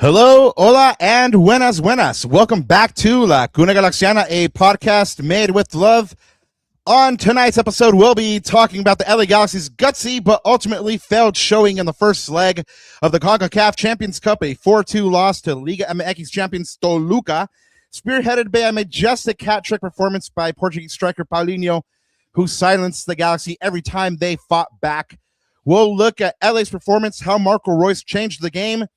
Hello, hola, and buenas, buenas. Welcome back to La Cuna Galaxiana, a podcast made with love. On tonight's episode, we'll be talking about the LA Galaxy's gutsy but ultimately failed showing in the first leg of the CONCACAF Champions Cup, a 4-2 loss to Liga MX champions Toluca, spearheaded by a majestic hat-trick performance by Portuguese striker Paulinho, who silenced the Galaxy every time they fought back. We'll look at LA's performance, how Marco Reus changed the game,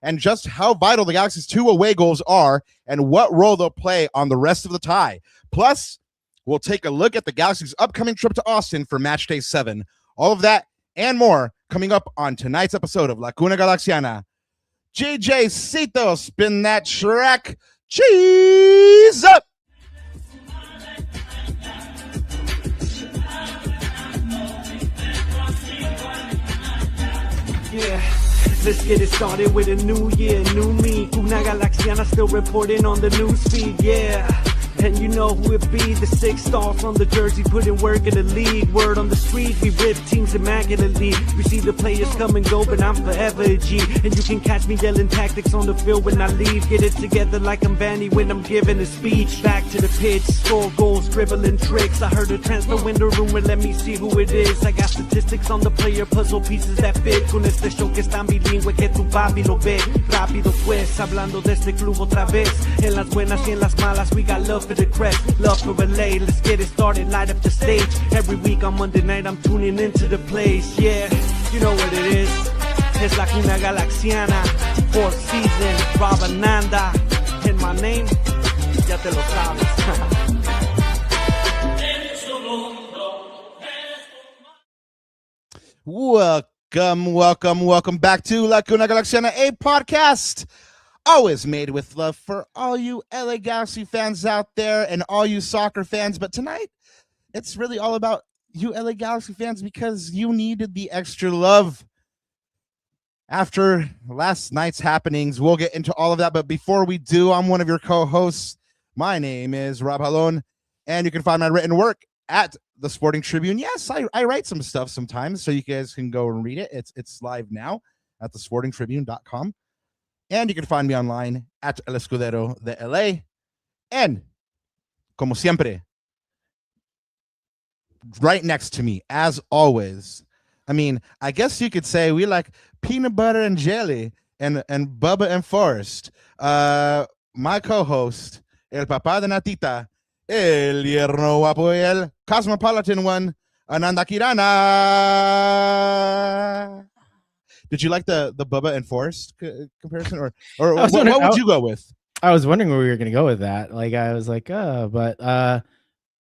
and just how vital the Galaxy's 2 away goals are and what role they'll play on the rest of the tie. Plus, we'll take a look at the Galaxy's upcoming trip to Austin for Match Day 7. All of that and more coming up on tonight's episode of La Cuna Galaxiana. JJ Cito, spin that track. Cheese up! Yeah. Let's get it started with a new year, new me. Cuna Galaxiana still reporting on the news feed, yeah. And you know who it be, the 6 star from the jersey, putting work in the league. Word on the street, we rip teams immaculately. We see the players come and go, but I'm forever a G. And you can catch me yelling tactics on the field when I leave. Get it together like I'm Vanney when I'm giving a speech. Back to the pitch, score goals, dribbling tricks. I heard a transfer window rumor, let me see who it is. I got statistics on the player, puzzle pieces that fit. Con este show que es tan bilingüe que tu papi lo ve. Rápido pues, hablando de este club otra vez. En las buenas y en las malas, we got love for the crest, love for LA. Let's get it started, light up the stage. Every week on Monday night I'm tuning into the place. Yeah, you know what it is. Es La Cuna Galaxiana, 4th season, Rob Ananda. And my name, ya te lo sabes. Welcome back to La Cuna Galaxiana, a podcast always made with love for all you LA Galaxy fans out there and all you soccer fans. But tonight, it's really all about you LA Galaxy fans because you needed the extra love. After last night's happenings, we'll get into all of that. But before we do, I'm one of your co-hosts. My name is Rob Halon, and you can find my written work at the Sporting Tribune. Yes, I write some stuff sometimes, so you guys can go and read it. It's live now at thesportingtribune.com. And you can find me online at El Escudero de LA. And, como siempre, right next to me, as always, I mean, I guess you could say we like peanut butter and jelly and Bubba and Forrest. My co-host, El Papá de Natita, El Hierro Guapo y El Cosmopolitan One, Ananda Kirana. Did you like the Bubba and Forrest comparison, or what would you go with? I was wondering where we were going to go with that. Like I was like, but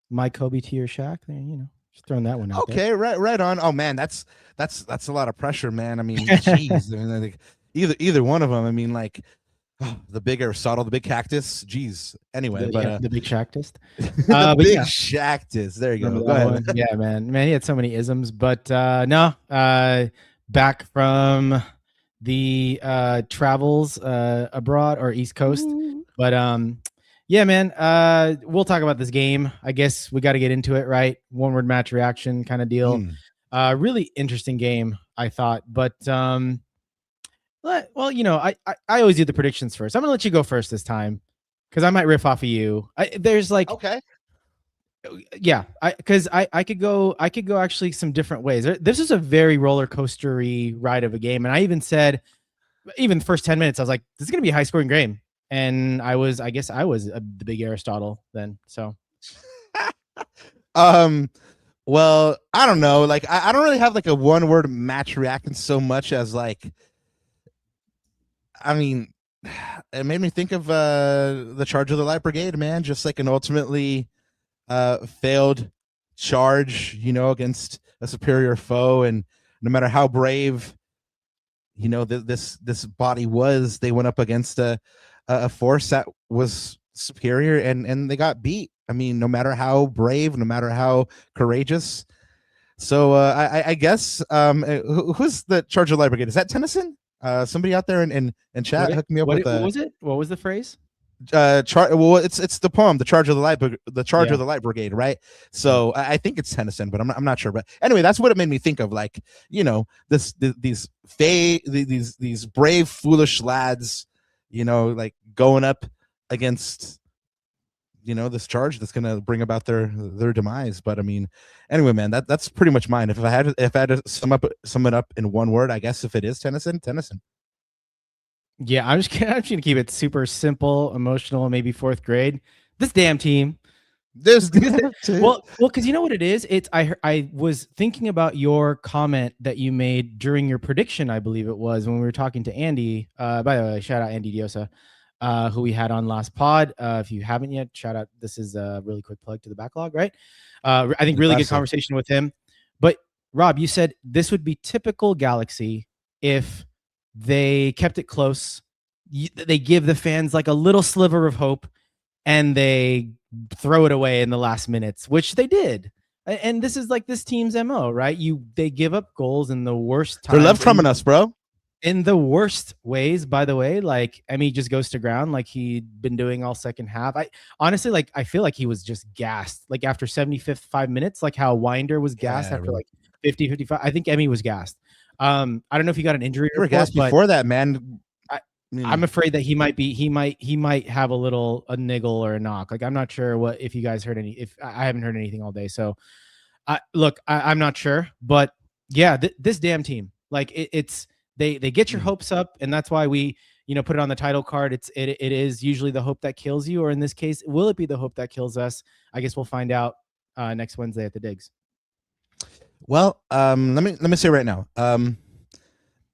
my Kobe to your Shaq, you know, just throwing that one out. Okay, there. right on. Oh man, that's a lot of pressure, man. I mean, geez, I mean, like, either one of them. I mean, like the big Aristotle, the big cactus. Geez. Anyway, the big Shactus. The big Shactus. There you go. Go ahead. Yeah, man, he had so many isms, but no. Back from the travels abroad or East Coast. But yeah, man, we'll talk about this game. I guess we got to get into it, right? One word match reaction kind of deal. Really interesting game, I thought. But well, you know, I always do the predictions first. I'm gonna let you go first this time because I might riff off of you. There's like, okay. Yeah, because I could go actually some different ways. This is a very roller coastery ride of a game, and I even said, even the first 10 minutes, I was like, "This is gonna be a high scoring game," and I guess I was the big Aristotle then. So, well, I don't know. Like, I don't really have like a one word match reaction so much as like, I mean, it made me think of the Charge of the Light Brigade, man. Just like an ultimately failed charge, you know, against a superior foe, and no matter how brave, you know, this body was, they went up against a force that was superior, and they got beat. I mean, no matter how brave, no matter how courageous. So I guess who's the Charge of the Light Brigade? Is that Tennyson? Somebody out there in chat hooked me up with what was it? What was the phrase? Well, it's the poem, the Charge of the Light of the Light Brigade, right? So I think it's Tennyson, but I'm not sure. But anyway, that's what it made me think of, like, you know, these brave, foolish lads like going up against this charge that's going to bring about their demise. But I mean, anyway, man, that's pretty much mine. If I had to sum it up in one word, I guess if it is Tennyson. Yeah, I'm just gonna keep it super simple, emotional, maybe fourth grade. This damn team. Well, because you know what it is. It's I was thinking about your comment that you made during your prediction. I believe it was when we were talking to Andy. By the way, shout out Andy Diosa, who we had on last pod. If you haven't yet, shout out. This is a really quick plug to the backlog, right? I think really good conversation with him. But Rob, you said this would be typical Galaxy if they kept it close. They give the fans like a little sliver of hope, and they throw it away in the last minutes, which they did. And this is like this team's MO, right? They give up goals in the worst time. They're love trumping us, bro. In the worst ways, by the way. Like Emmy just goes to ground like he'd been doing all second half. I honestly I feel like he was just gassed. Like after 5 minutes, like how Winder was gassed after like 50, 55. I think Emmy was gassed. I don't know if he got an injury or gassed before that, man. I'm afraid that he might have a niggle or a knock. Like I'm not sure if you guys heard if I haven't heard anything all day. So I'm not sure, but yeah, this damn team, like it's they get your hopes up, and that's why we put it on the title card. It is usually the hope that kills you, or in this case, will it be the hope that kills us? I guess we'll find out next Wednesday at the Digs. Well, let me say right now,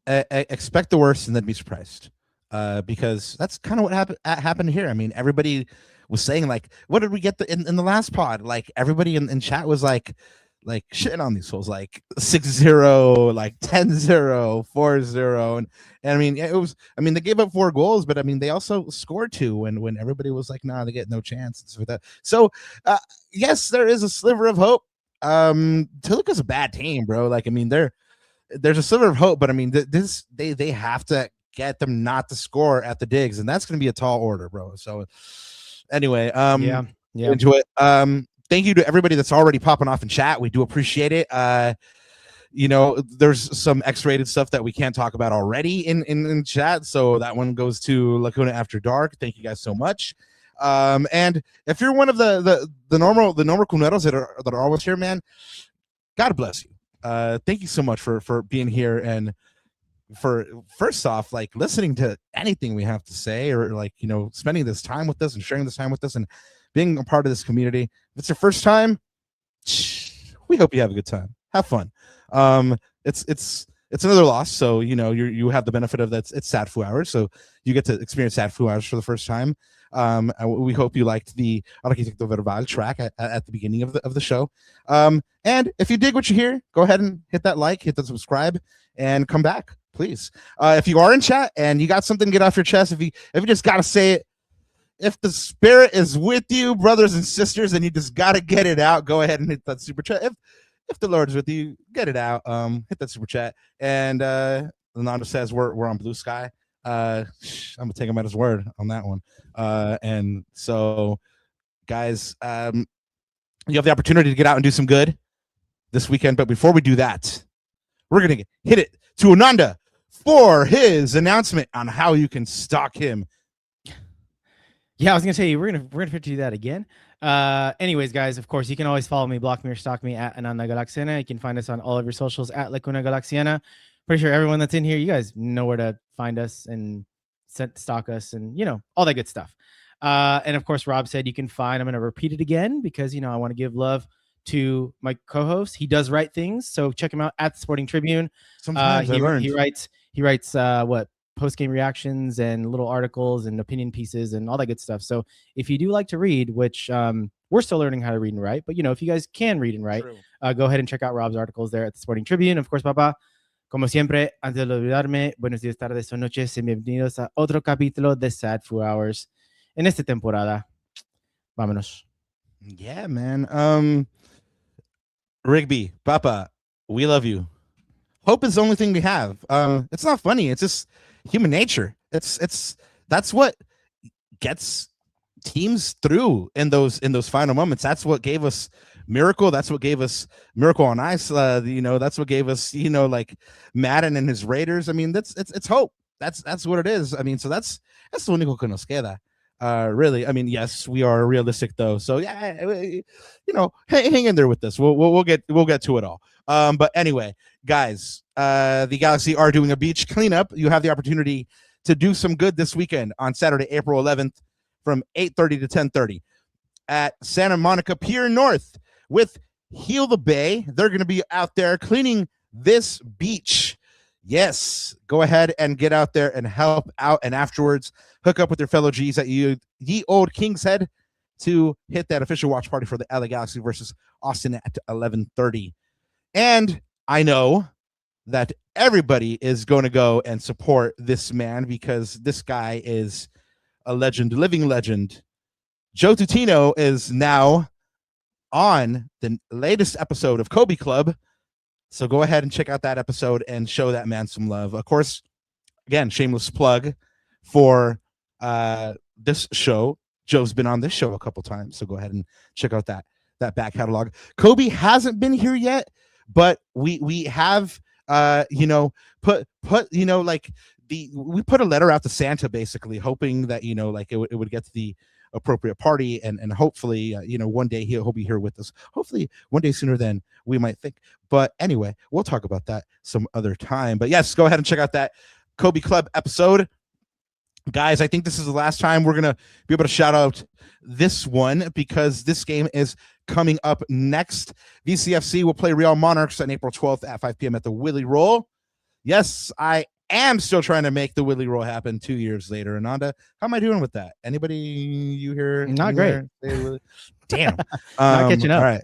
expect the worst and then be surprised. Because that's kind of what happened here. I mean, everybody was saying like, what did we get in the last pod? Like everybody in chat was like shitting on these fools, like 6-0, like 10-0, 4-0. And I mean, they gave up 4 goals, but I mean, they also scored 2 when everybody was like, nah, they get no chance. And stuff like that. So yes, there is a sliver of hope. Toluca's a bad team, bro. Like, I mean, there's a sliver of hope, but I mean, they have to get them not to score at the Digs, and that's going to be a tall order, bro. So anyway, yeah. Into it. Thank you to everybody that's already popping off in chat. We do appreciate it. There's some X-rated stuff that we can't talk about already in chat, so that one goes to Lacuna After Dark. Thank you guys so much. And if you're one of the normal cuneros that are always here, man, God bless you. Thank you so much for being here and for first off, like listening to anything we have to say, or like spending this time with us and sharing this time with us and being a part of this community. If it's your first time, we hope you have a good time, have fun. It's another loss, so you have the benefit of that. It's Sad Foo Hours, so you get to experience Sad Foo Hours for the first time. We hope you liked the Arquitekto Verbal track at the beginning of the show. And if you dig what you hear, go ahead and hit that like, hit that subscribe, and come back, please. If you are in chat and you got something to get off your chest, if you just gotta say it, if the spirit is with you, brothers and sisters, and you just gotta get it out, go ahead and hit that super chat. If the Lord is with you, get it out. Hit that super chat. And Ananda says we're on Blue Sky. I'm gonna take him at his word on that one. And so, guys, you have the opportunity to get out and do some good this weekend. But before we do that, we're gonna hit it to Ananda for his announcement on how you can stalk him. Yeah, I was gonna say we're gonna do that again. Anyways, guys, of course, you can always follow me, block me, or stalk me at Ananda Galaxiana. You can find us on all of your socials at Lacuna Galaxiana. Pretty sure everyone that's in here, you guys know where to find us and stalk us and all that good stuff. And of course, Rob said you can find. I'm gonna repeat it again because I want to give love to my co-host. He does write things, so check him out at the Sporting Tribune. Sometimes he writes what post-game reactions and little articles and opinion pieces and all that good stuff. So if you do like to read, which we're still learning how to read and write, but if you guys can read and write, go ahead and check out Rob's articles there at the Sporting Tribune. Of course, Papa, como siempre, antes de olvidarme, buenos días, tardes o noches, y bienvenidos a otro capítulo de Sad Foo Hours en esta temporada. Vámonos. Yeah, man. Rigby, Papa, we love you. Hope is the only thing we have. It's not funny. It's just human nature. That's what gets teams through in those final moments. That's what gave us Miracle. That's what gave us Miracle on Ice. That's what gave us like Madden and his Raiders. I mean, it's hope. that's what it is. I mean, so that's lo único que nos queda. Really, I mean, yes, we are realistic though. So yeah, you know, hang in there with this. We'll get to it all. But anyway, guys, the Galaxy are doing a beach cleanup. You have the opportunity to do some good this weekend on Saturday, April 11th, from 8:30 to 10:30 at Santa Monica Pier North with Heal the Bay. They're going to be out there cleaning this beach. Yes, go ahead and get out there and help out, and afterwards hook up with your fellow G's at Ye Old King's Head to hit that official watch party for the LA Galaxy versus Austin at 11:30. And I know that everybody is going to go and support this man because this guy is a legend, living legend. Joe Tutino is now on the latest episode of Kobe Club. So go ahead and check out that episode and show that man some love. Of course, again, shameless plug for this show. Joe's been on this show a couple times, so go ahead and check out that back catalog. Kobe hasn't been here yet, but we have you know, put you know, like we put a letter out to Santa basically, hoping that, you know, like it would get to the appropriate party, and hopefully you know, one day he'll be here with us, hopefully one day sooner than we might think. But anyway, we'll talk about that some other time. But yes, go ahead and check out that Kobe Club episode, guys. I think this is the last time we're gonna be able to shout out this one because this game is coming up next. VCFC will play Real Monarchs on April 12th at 5 p.m. at the Willie Roll. Yes, I am still trying to make the Willie Roll happen 2 years later. Ananda, how am I doing with that? Anybody you hear? Not great. Damn. Not catching up. All right.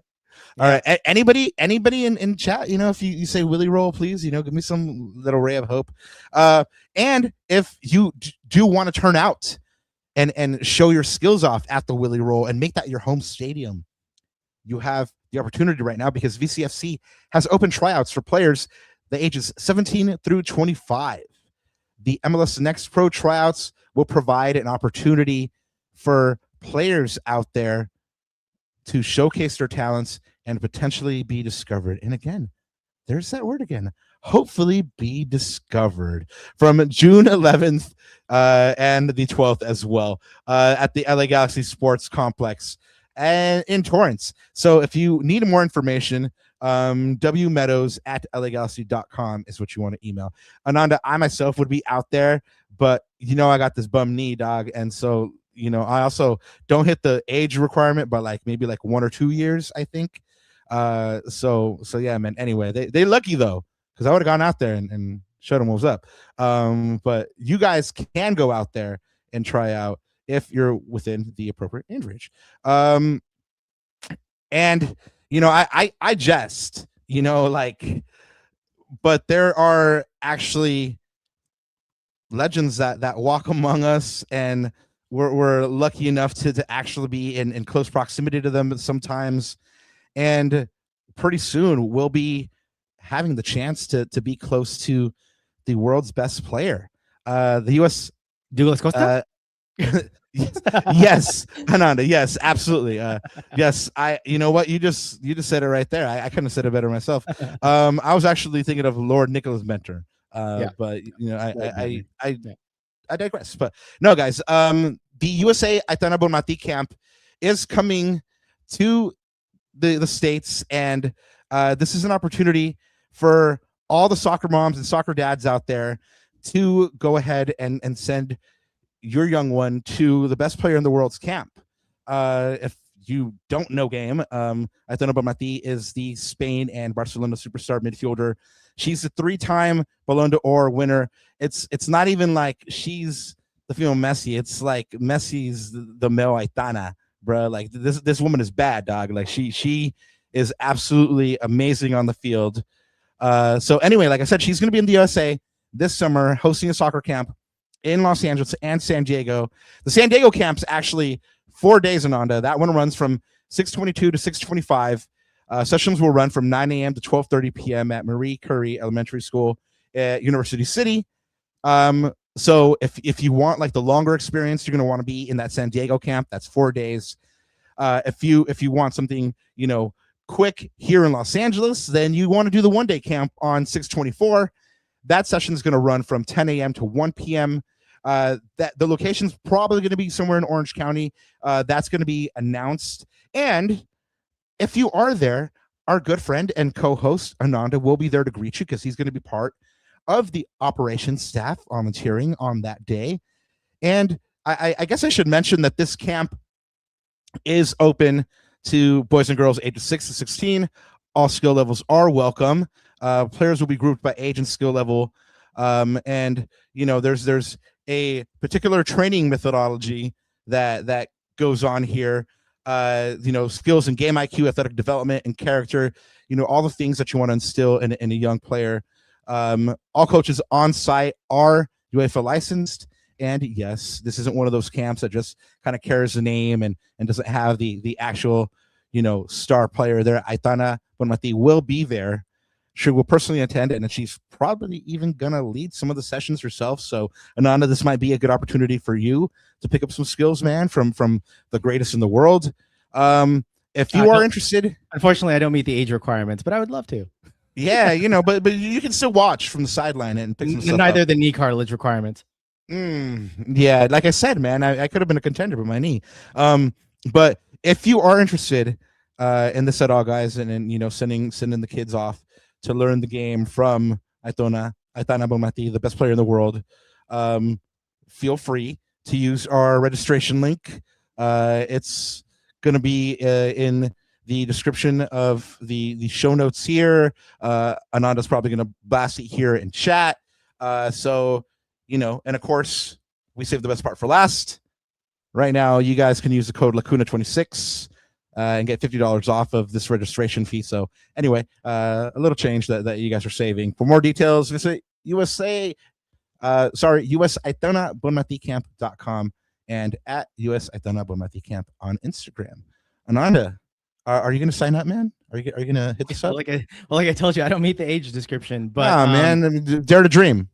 All right. Anybody in chat, you know, if you say Willie Roll, please, you know, give me some little ray of hope. And if you do want to turn out and show your skills off at the Willie Roll and make that your home stadium, you have the opportunity right now because VCFC has open tryouts for players the ages 17 through 25. The MLS Next Pro tryouts will provide an opportunity for players out there to showcase their talents and potentially be discovered. And again, there's that word again, hopefully be discovered, from June 11th and the 12th as well at the LA Galaxy Sports Complex and in Torrance. So if you need more information, wmeadows@lagalaxy.com is what you want to email. Ananda, I myself would be out there, but you know, I got this bum knee, dog. And so, you know, I also don't hit the age requirement, but like maybe like 1 or 2 years, I think. So yeah, man. Anyway, they lucky though, because I would have gone out there and showed them what was up. But you guys can go out there and try out if you're within the appropriate age range. And you know, I jest, you know, like, but there are actually legends that walk among us, and we're lucky enough to actually be in close proximity to them sometimes. And pretty soon we'll be having the chance to be close to the world's best player. The U.S. Douglas Costa? Yes, Ananda. Yes, absolutely. Yes, you know what? You just said it right there. I couldn't have said it better myself. I was actually thinking of Lord Nicholas Mentor. But you know, I digress. But no, guys. The USA Aitana Bonmati camp is coming to the States, and this is an opportunity for all the soccer moms and soccer dads out there to go ahead and send your young one to the best player in the world's camp. If you don't know game, Aitana Bonmati is the Spain and Barcelona superstar midfielder. She's a 3-time Ballon d'Or winner. It's not even like she's the female Messi. It's like Messi's the male Aitana, bro. Like this woman is bad, dog. Like she is absolutely amazing on the field. So anyway, like I said, she's going to be in the USA this summer hosting a soccer camp in Los Angeles and San Diego. The San Diego camp's actually 4 days, Ananda. That one runs from 6:22 to 6:25. Sessions will run from 9 a.m. to 12:30 p.m. at Marie Curie Elementary School at University City. So if you want like the longer experience, you're going to want to be in that San Diego camp. That's 4 days. If you want something, you know, quick here in Los Angeles, then you want to do the 1 day camp on 6/24. that session is going to run from 10 a.m. to 1 p.m. That the location's probably going to be somewhere in Orange County. That's going to be announced. And if you are there, our good friend and co-host Ananda will be there to greet you because he's going to be part of the operations staff volunteering on that day. And I guess I should mention that this camp is open to boys and girls ages 6 to 16. All skill levels are welcome. Players will be grouped by age and skill level. And there's a particular training methodology that goes on here. Skills and game IQ, athletic development, and character. All the things that you want to instill in a young player. All coaches on site are UEFA licensed. And yes, this isn't one of those camps that just kind of carries the name and doesn't have the actual, star player there. Aitana Bonmati will be there. She will personally attend, and she's probably even going to lead some of the sessions herself. So, Ananda, this might be a good opportunity for you to pick up some skills, man, from the greatest in the world. If you are interested. Unfortunately, I don't meet the age requirements, but I would love to. Yeah, but you can still watch from the sideline and pick some stuff Neither up. the knee cartilage requirements. Yeah, like I said, man, I could have been a contender with my knee. But if you are interested in this at all, guys, and sending the kids off to learn the game from Aitana Bonmati, the best player in the world, feel free to use our registration link. It's going to be in the description of the show notes here. Ananda's probably going to blast it here in chat. And of course, we saved the best part for last. Right now, you guys can use the code Lacuna26 and get $50 off of this registration fee. So anyway, a little change that you guys are saving. For more details, visit USAitanabonmaticamp.com and at USAitanabonmaticamp on Instagram. Ananda, are you going to sign up, man? Are you going to hit this up? Like I told you, I don't meet the age description, but man, dare to dream.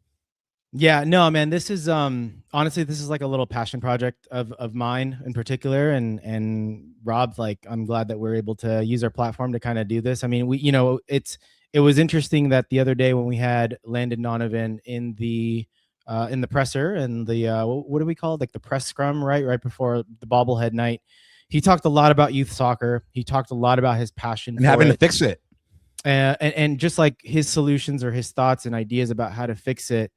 Yeah, no, man, this is honestly, this is like a little passion project of mine in particular, and Rob, like, I'm glad that we're able to use our platform to kind of do this. I mean, it was interesting that the other day when we had Landon Donovan in the presser and the what do we call it, like the press scrum, right before the bobblehead night, he talked a lot about youth soccer. He talked a lot about his passion and having to fix it, and just like his solutions or his thoughts and ideas about how to fix it.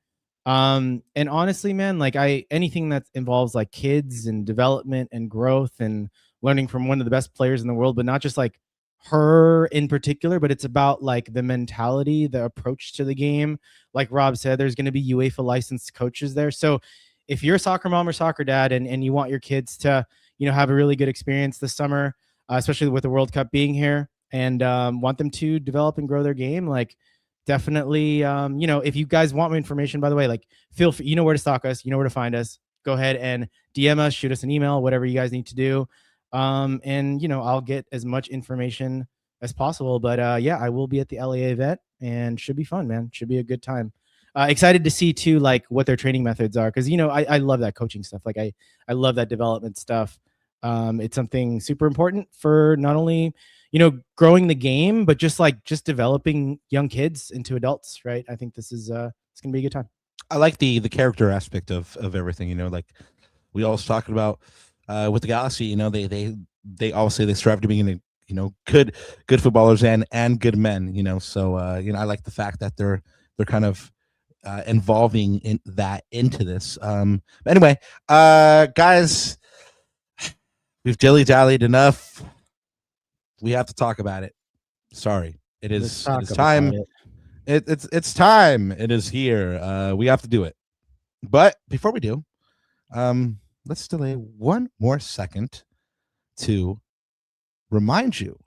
And honestly, man, like anything that involves like kids and development and growth and learning from one of the best players in the world, but not just like her in particular, but it's about like the mentality, the approach to the game. Like Rob said, there's going to be UEFA licensed coaches there. So if you're a soccer mom or soccer dad and you want your kids to, have a really good experience this summer, especially with the World Cup being here, and want them to develop and grow their game, like, definitely, if you guys want more information, by the way, like, feel free, where to stalk us, where to find us. Go ahead and DM us, shoot us an email, whatever you guys need to do. And I'll get as much information as possible. But yeah, I will be at the LA event and should be fun, man. Should be a good time. Excited to see too, like, what their training methods are, because I love that coaching stuff. Like I love that development stuff. It's something super important for not only growing the game, but just developing young kids into adults, right? I think this is it's gonna be a good time. I like the character aspect of everything. Like we always talk about with the Galaxy. They always say they strive to be good footballers and good men. So I like the fact that they're kind of involving into this. But anyway, guys, we've dilly-dallied enough. We have to talk about it. Sorry, it is time. It's time. It is here. We have to do it. But before we do, let's delay one more second to remind you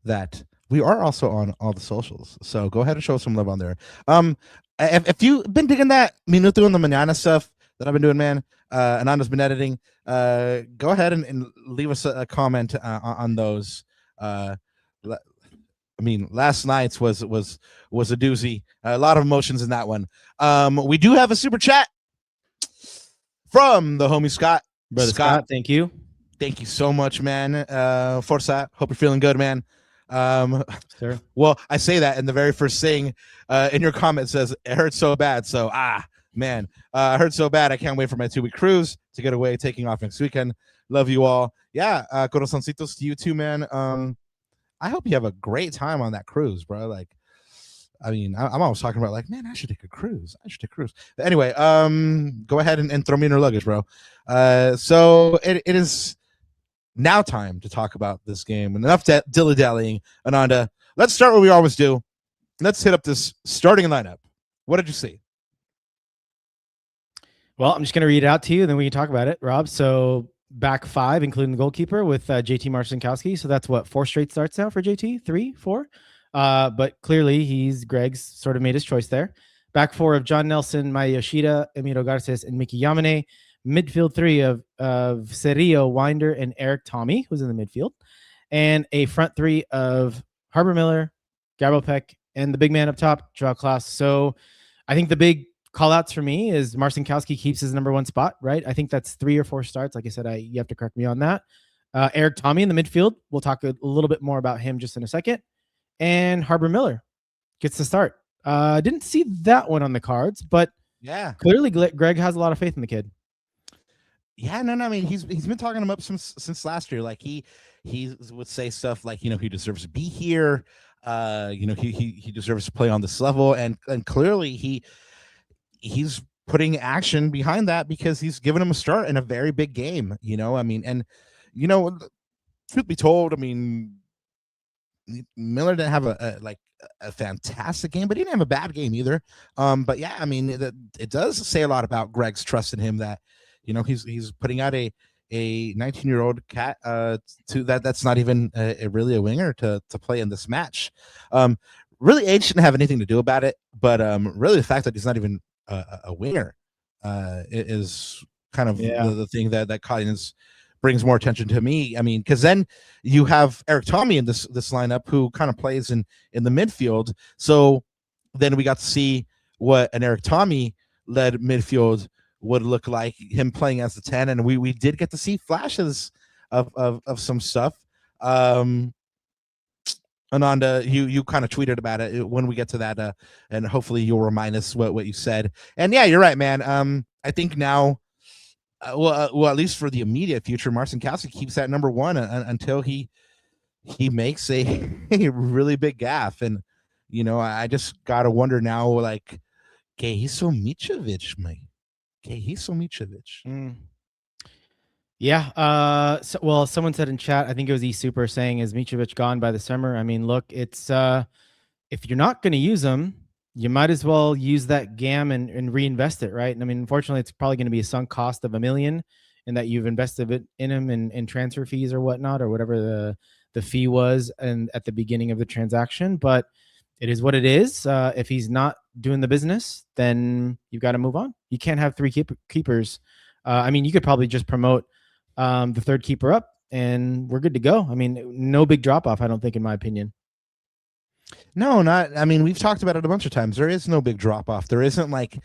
that we are also on all the socials. So go ahead and show some love on there. If you've been digging that Minuto en la Mañana stuff that I've been doing, man, Ananda's been editing, go ahead and leave us a comment on those. I mean, last night's was a doozy. A lot of emotions in that one. We do have a super chat from the homie Scott. Brother Scott, thank you so much, man. Forza, hope you're feeling good, man. Sure. Well, I say that, and the very first thing in your comment says it hurts so bad. So man, it hurts so bad. I can't wait for my 2-week cruise to get away, taking off next weekend. Love you all. Yeah, corazoncitos to you too, man. I hope you have a great time on that cruise, bro. Like, I mean, I'm always talking about like, man, I should take a cruise. But anyway, go ahead and throw me in your luggage, bro. So it is now time to talk about this game. And enough dilly-dallying. Ananda, let's start what we always do. Let's hit up this starting lineup. What did you see? Well, I'm just going to read it out to you, and then we can talk about it, Rob. So back 5, including the goalkeeper, with JT Marcinkowski. So that's what, 4 straight starts now for JT? 3, 4? But clearly, Greg's sort of made his choice there. Back 4 of John Nelson, Maya Yoshida, Emiro Garces, and Mickey Yamane. Midfield 3 of Serio, Winder, and Erik Thommy, who's in the midfield. And a front 3 of Harbor Miller, Gabriel Peck, and the big man up top, Joao Klaas. So I think the big call-outs for me is Marcinkowski keeps his number 1 spot, right? I think that's 3 or 4 starts. Like I said, you have to correct me on that. Erik Thommy in the midfield. We'll talk a little bit more about him just in a second. And Harbor Miller gets the start. Didn't see that one on the cards, but yeah, clearly Greg has a lot of faith in the kid. Yeah, no, I mean, he's been talking him up since last year. Like he would say stuff like, you know, he deserves to be here. You know, he deserves to play on this level, and clearly he's putting action behind that because he's given him a start in a very big game. You know, I mean, and you know, truth be told, I mean, Miller didn't have a fantastic game, but he didn't have a bad game either. But yeah, I mean, it does say a lot about Greg's trust in him that, you know, he's putting out a 19-year-old cat to that's not even really a winger to play in this match. Really, age shouldn't have anything to do about it, but really the fact that he's not even a winger is kind of the thing that brings more attention to me. I mean, because then you have Erik Thommy in this lineup who kind of plays in the midfield. So then we got to see what an Erik Thommy led midfield would look like, him playing as the 10, and we did get to see flashes of some stuff. Ananda, you kind of tweeted about it when we get to that, and hopefully you'll remind us what you said. And yeah, you're right, man. I think now, well, at least for the immediate future, Marcinkowski keeps that number 1 until he makes a really big gaffe. And you know, I just gotta wonder now, like, okay, he's so Mitrovic, mate. Okay, he's so Mitrovic. Yeah. Well, someone said in chat, I think it was eSuper, saying, "Is Mitrovic gone by the summer?" I mean, look, it's if you're not going to use him, you might as well use that GAM and reinvest it, right? And I mean, unfortunately, it's probably going to be a sunk cost of $1 million, and that you've invested it in him in transfer fees or whatnot, or whatever the fee was and at the beginning of the transaction. But it is what it is. If he's not doing the business, then you've got to move on. You can't have 3 keepers. I mean, you could probably just promote the 3rd keeper up, and we're good to go. I mean, no big drop off, I don't think, in my opinion. No, not. I mean, we've talked about it a bunch of times. There is no big drop off. There isn't like.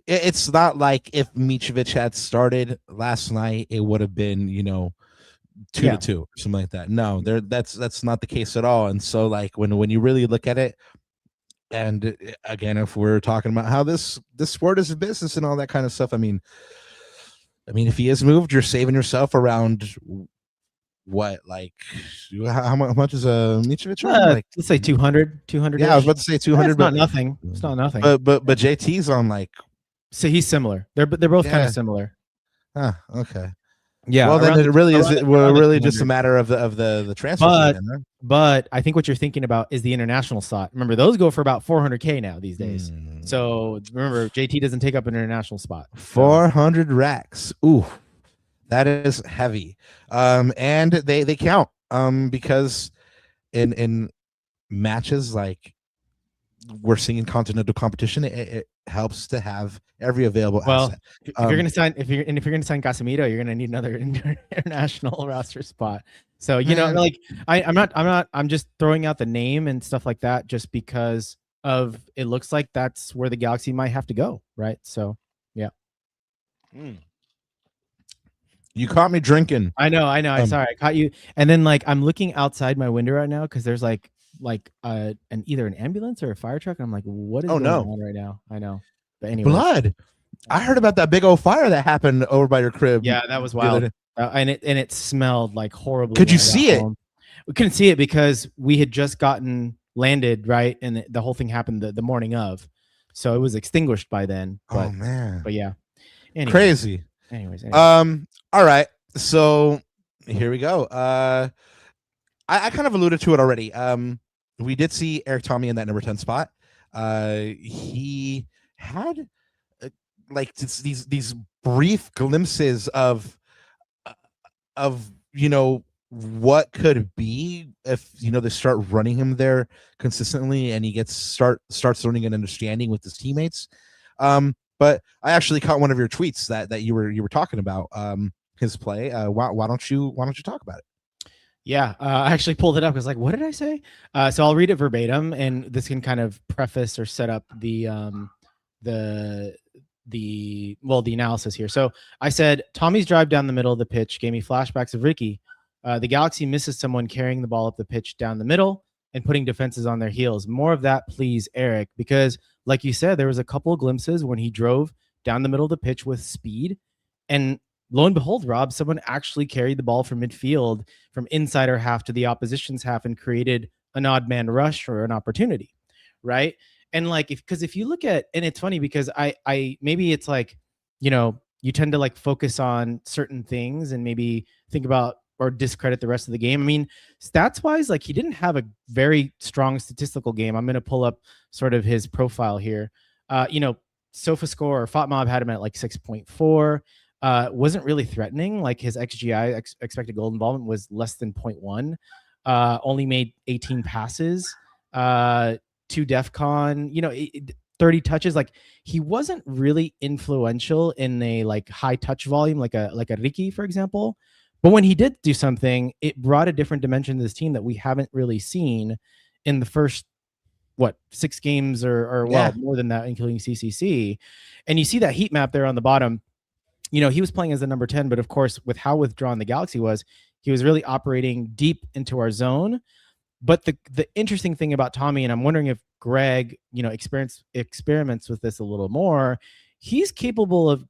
It's not like if Mitrovic had started last night, it would have been, you know, 2-2 or something like that. No, that's not the case at all. And so, like, when you really look at it, and again, if we're talking about how this sport is a business and all that kind of stuff, I mean, if he is moved, you're saving yourself around what, like, how much is a Mitrovic? Like, let's say 200. Yeah, I was about to say 200. It's not nothing. It's not nothing. But JT's on, like. So he's similar. They're both kind of similar. Okay. Yeah. Well, then it really is. We're really just a matter of the transfer. But I think what you're thinking about is the international slot. Remember, those go for about 400K now these days. So remember, JT doesn't take up an international spot. 400 racks. Ooh, that is heavy. And they count. Because in matches like we're seeing in continental competition, it helps to have every available asset. If you're gonna sign Casemiro, you're gonna need another international roster spot. So you know, like I'm just throwing out the name and stuff like that just because of it looks like that's where the Galaxy might have to go, right? So yeah. You caught me drinking. I know. I'm sorry, I caught you. And then like I'm looking outside my window right now because there's like either an ambulance or a fire truck. And I'm like, what is going on right now? I know. But anyway, blood. I heard about that big old fire that happened over by your crib. Yeah, that was wild. And it smelled like horribly. Could you see it? We couldn't see it because we had just gotten landed, right? And the whole thing happened the morning of. So it was extinguished by then. But, oh man. But yeah. Anyways. Crazy. Anyways. All right. So here we go. I kind of alluded to it already. We did see Erik Thommy in that number 10 spot. He had like these brief glimpses of what could be if they start running him there consistently and he starts learning and understanding with his teammates. But I actually caught one of your tweets that you were talking about his play. Why don't you talk about it? Yeah, I actually pulled it up. I was like, what did I say? So I'll read it verbatim, and this can kind of preface or set up the analysis here. So I said, Tommy's drive down the middle of the pitch gave me flashbacks of Ricky. The Galaxy misses someone carrying the ball up the pitch down the middle and putting defenses on their heels. More of that, please, Erik, because like you said, there was a couple of glimpses when he drove down the middle of the pitch with speed, and lo and behold, Rob, someone actually carried the ball from midfield, from inside our half to the opposition's half, and created an odd man rush or an opportunity, right? And like, if you look at, and it's funny because I maybe it's like, you tend to like focus on certain things and maybe think about or discredit the rest of the game. I mean, stats wise, like he didn't have a very strong statistical game. I'm going to pull up sort of his profile here. SofaScore or FOTMob had him at like 6.4. Wasn't really threatening. Like his XGI, expected goal involvement, was less than 0.1. Only made 18 passes, 2 DEFCON, 30 touches. Like he wasn't really influential in a like high touch volume, like a Ricky, for example. But when he did do something, it brought a different dimension to this team that we haven't really seen in the first 6 games or more than that, including CCC. And you see that heat map there on the bottom. He was playing as the number 10, but of course, with how withdrawn the Galaxy was, he was really operating deep into our zone. But the interesting thing about Thommy, and I'm wondering if Greg, experiments with this a little more, he's capable of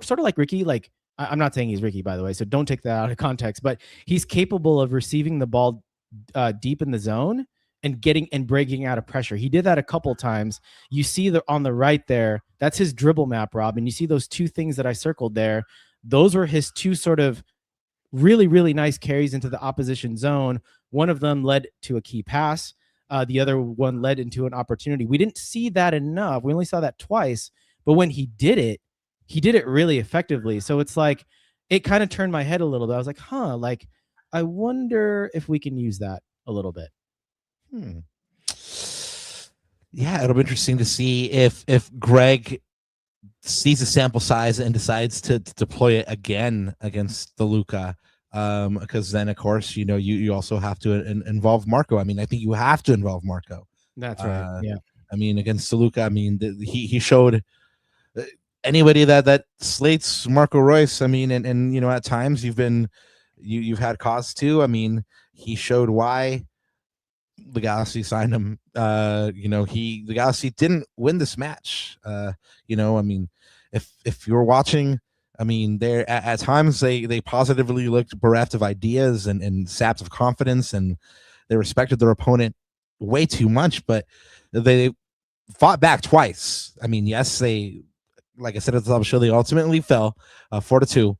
sort of like Ricky. Like, I'm not saying he's Ricky, by the way, so don't take that out of context, but he's capable of receiving the ball deep in the zone and breaking out of pressure. He did that a couple times. You see on the right there, that's his dribble map, Rob. And you see those 2 things that I circled there. Those were his 2 sort of really, really nice carries into the opposition zone. One of them led to a key pass. The other one led into an opportunity. We didn't see that enough. We only saw that twice. But when he did it really effectively. So it's like, it kind of turned my head a little bit. I was like, like, I wonder if we can use that a little bit. Yeah, it'll be interesting to see if Greg sees the sample size and decides to deploy it again against Toluca, because then of course you also have to involve Marco. I mean, I think you have to involve Marco. That's right. Yeah. I mean, against Toluca, I mean, he showed anybody that slates Marco Royce. I mean, and at times you've had cause to. I mean, he showed why the Galaxy signed him. The Galaxy didn't win this match. I mean, if you're watching, I mean, there at times they positively looked bereft of ideas and sapped of confidence, and they respected their opponent way too much, but they fought back twice. I mean, yes, they, like I said at the top of the show, they ultimately fell 4-2.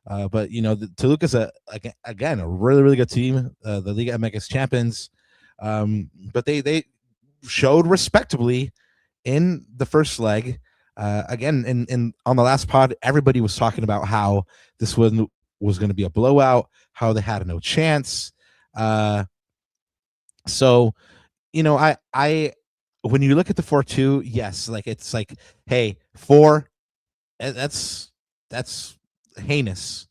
But Toluca's again a really, really good team, the Liga MX champions. But they showed respectably in the first leg. Again, in on the last pod, everybody was talking about how this was going to be a blowout, how they had no chance. So, I when you look at the 4-2, yes, like it's like, hey, 4, that's heinous.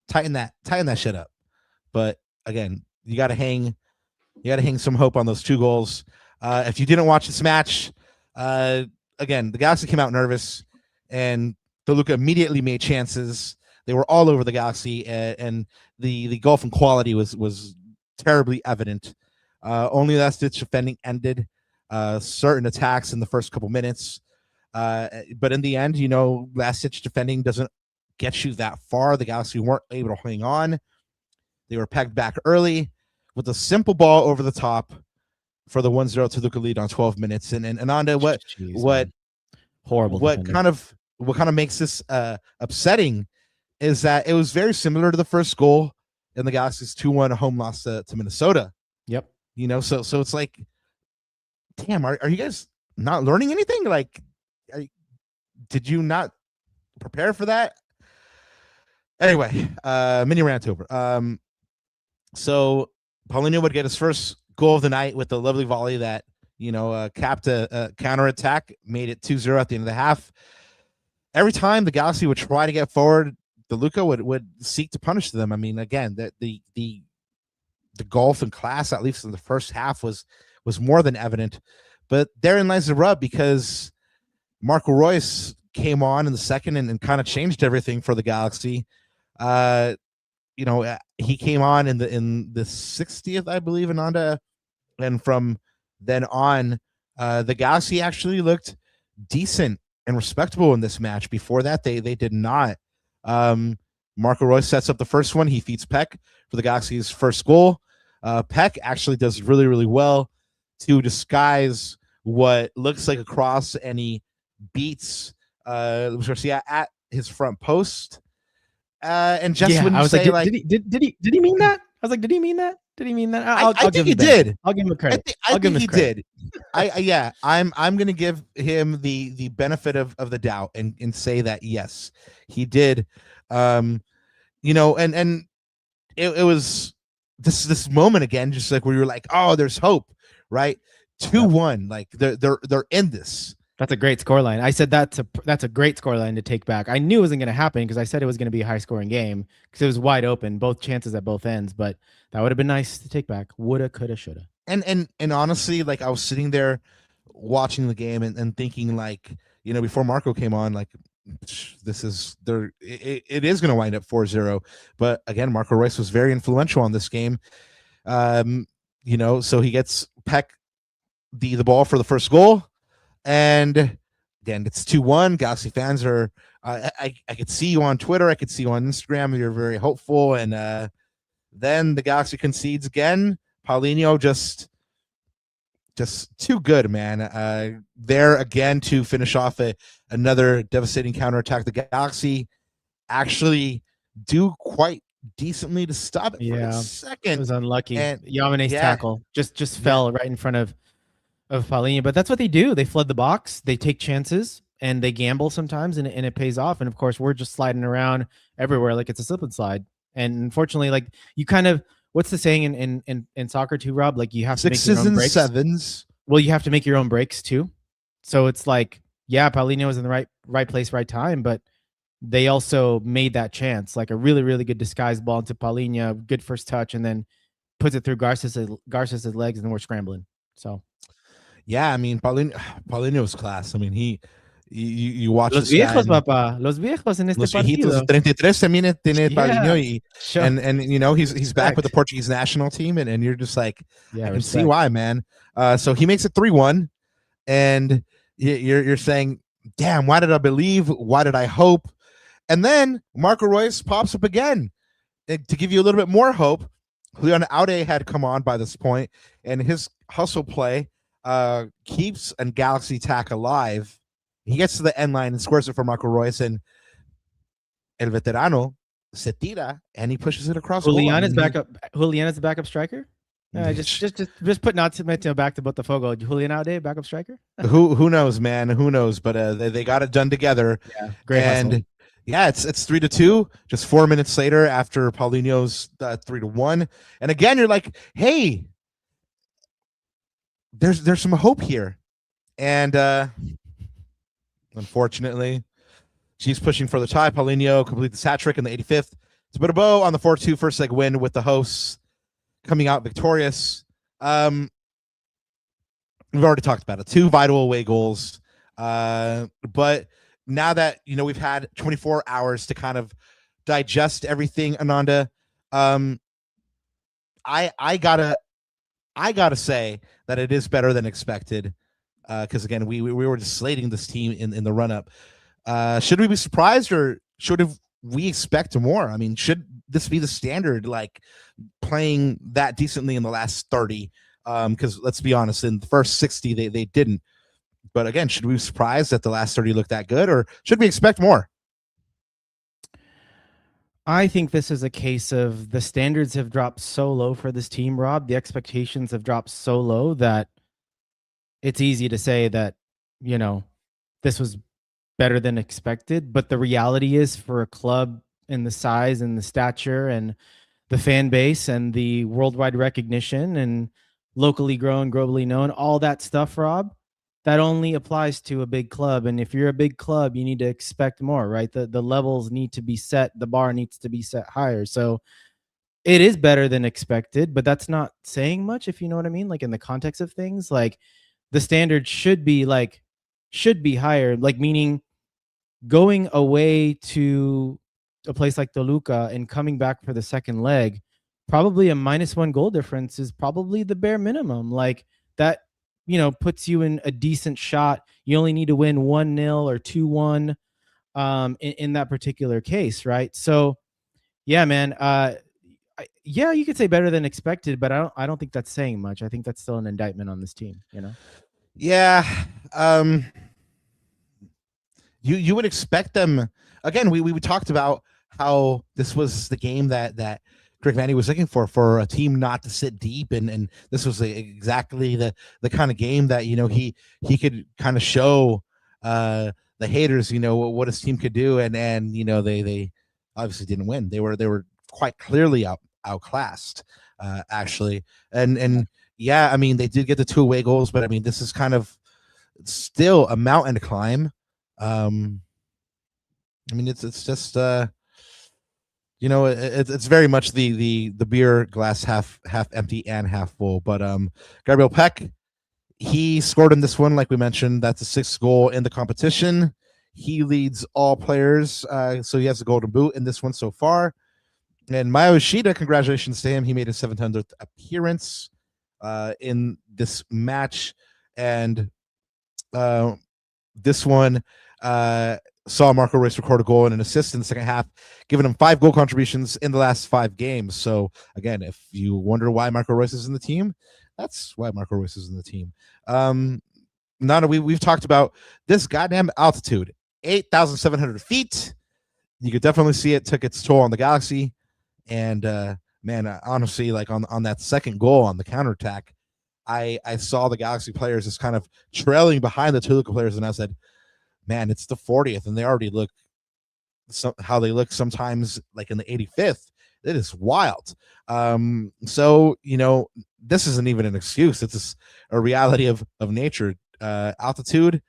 Tighten that shit up. But again, you got to hang some hope on those 2 goals. If you didn't watch this match, again, the Galaxy came out nervous, and Toluca immediately made chances. They were all over the Galaxy, and the gulf in quality was terribly evident. Only last-ditch defending ended certain attacks in the first couple minutes. But in the end, last-ditch defending doesn't get you that far. The Galaxy weren't able to hang on. They were pegged back early with a simple ball over the top for the 1-0 Toluca lead on 12 minutes. And Ananda, what horrible. What kind of makes this upsetting is that it was very similar to the first goal in the Galaxy's 2-1 home loss to Minnesota. Yep. So it's like, damn, are you guys not learning anything? Like, did you not prepare for that? Anyway, mini rant over. So Paulinho would get his first goal of the night with a lovely volley that capped a counterattack, made it 2-0 at the end of the half. Every time the Galaxy would try to get forward, Toluca would seek to punish them. I mean, again, the gulf in class, at least in the first half, was more than evident. But therein lies the rub, because Marco Reus came on in the second and kind of changed everything for the Galaxy. He came on in the 60th, I believe, Ananda, and from then on, the Galaxy actually looked decent and respectable in this match. Before that, they did not. Marco Reus sets up the first one. He feeds Peck for the Galaxy's first goal. Peck actually does really, really well to disguise what looks like a cross, and he beats Luis Garcia at his front post. And just when I was say, like, did he mean that? I was like, did he mean that? Did he mean that? I think he did. I'll give him credit. I think he did. I'm gonna give him the benefit of the doubt and say that yes, he did. And it was this moment again, just like where you're like, oh, there's hope, right? 2-1, like they're in this. That's a great scoreline. I said that's a great scoreline to take back. I knew it wasn't going to happen because I said it was going to be a high-scoring game because it was wide open, both chances at both ends. But that would have been nice to take back. Woulda, coulda, shoulda. And honestly, like, I was sitting there watching the game and thinking, like, before Marco came on, like, this is there. It is going to wind up 4-0. But again, Marco Reus was very influential on this game. So he gets Peck the ball for the first goal. And again, it's 2-1. Galaxy fans are, I could see you on Twitter. I could see you on Instagram. You're very hopeful. And then the Galaxy concedes again. Paulinho just too good, man. There again to finish off another devastating counterattack. The Galaxy actually do quite decently to stop it for a second. It was unlucky. And Yamane's tackle just fell right in front of Paulinho, but that's what they do. They flood the box, they take chances, and they gamble sometimes, and it pays off. And of course, we're just sliding around everywhere like it's a slip and slide. And unfortunately, like, you kind of, what's the saying in soccer too, Rob? Like, you have to make your own breaks. 6s and 7s. Well, you have to make your own breaks too. So it's like, Paulinho was in the right place, right time, but they also made that chance, like a really, really good disguised ball into Paulinho, good first touch, and then puts it through Garcia's legs, and we're scrambling. So. Yeah, I mean, Paulinho's class. I mean, you watch Los viejos, papá. Los viejos en este partido. Los 33 también tiene Paulinho, and he's back with the Portuguese national team, and you're just like, I can see why, man. So he makes it 3-1, and you're saying, damn, why did I believe? Why did I hope? And then Marco Reus pops up again to give you a little bit more hope. Leon Aude had come on by this point, and his hustle play keeps a Galaxy attack alive. He gets to the end line and scores it for Marco Reus, and El Veterano se tira, and he pushes it across. Julian is backup. Julian is the backup striker. Just put not to back to Botafogo. Julian Aude, backup striker. Who knows, man? Who knows? But they got it done together. Yeah, great and hustle. Yeah, it's 3-2. Just 4 minutes later, after Paulinho's 3-1, and again you're like, hey, there's some hope here, and unfortunately, she's pushing for the tie. Paulinho completes the hat trick in the 85th. It's a bit of bow on the 4-2 first leg win, with the hosts coming out victorious. We've already talked about it. 2 vital away goals, but now that we've had 24 hours to kind of digest everything, Ananda. I gotta say that it is better than expected. Because again, we were just slating this team in the run up. Should we be surprised, or should we expect more? I mean, should this be the standard, like playing that decently in the last 30? Because let's be honest, in the first 60 they didn't. But again, should we be surprised that the last 30 looked that good, or should we expect more? I think this is a case of the standards have dropped so low for this team, Rob. The expectations have dropped so low that it's easy to say that, you know, this was better than expected. But the reality is, for a club in the size and the stature and the fan base and the worldwide recognition and locally grown, globally known, all that stuff, Rob, that only applies to a big club. And if you're a big club, you need to expect more, right? The levels need to be set. The bar needs to be set higher. So it is better than expected, but that's not saying much, if you know what I mean? Like, in the context of things, like, the standard should be higher, like, meaning going away to a place like Toluca and coming back for the second leg, probably a -1 goal difference is probably the bare minimum. Like, that, you know, puts you in a decent shot. You only need to win 1-0 or 2-1 in that particular case, right? So yeah, man, yeah, you could say better than expected, but I don't think that's saying much. I think that's still an indictment on this team, you know? Yeah. You would expect them. Again, we talked about how this was the game that Greg Vanney was looking for a team not to sit deep, and this was exactly the kind of game that, you know, he could kind of show the haters, you know, what his team could do, and you know, they obviously didn't win. They were quite clearly outclassed, actually, and yeah, I mean, they did get the 2 away goals, but I mean, this is kind of still a mountain to climb. I mean, it's just you know, it's very much the beer glass half empty and half full. But Gabriel Peck, he scored in this one, like we mentioned. That's the 6th goal in the competition. He leads all players, so he has a golden boot in this one so far. And Mayo Ishida, congratulations to him. He made his 700th appearance in this match, and this one saw Marco Reus record a goal and an assist in the second half, giving him 5 goal contributions in the last 5 games. So again, if you wonder why Marco Reus is in the team, that's why Marco Reus is in the team. Nana, we've talked about this goddamn altitude, 8,700 feet. You could definitely see it took its toll on the Galaxy. And man, honestly, like on that second goal on the counterattack, I saw the Galaxy players just kind of trailing behind the Toluca players, and I said, man, it's the 40th, and they already look how they look sometimes, like in the 85th. It is wild. So, you know, this isn't even an excuse. It's just a reality of nature. Altitude,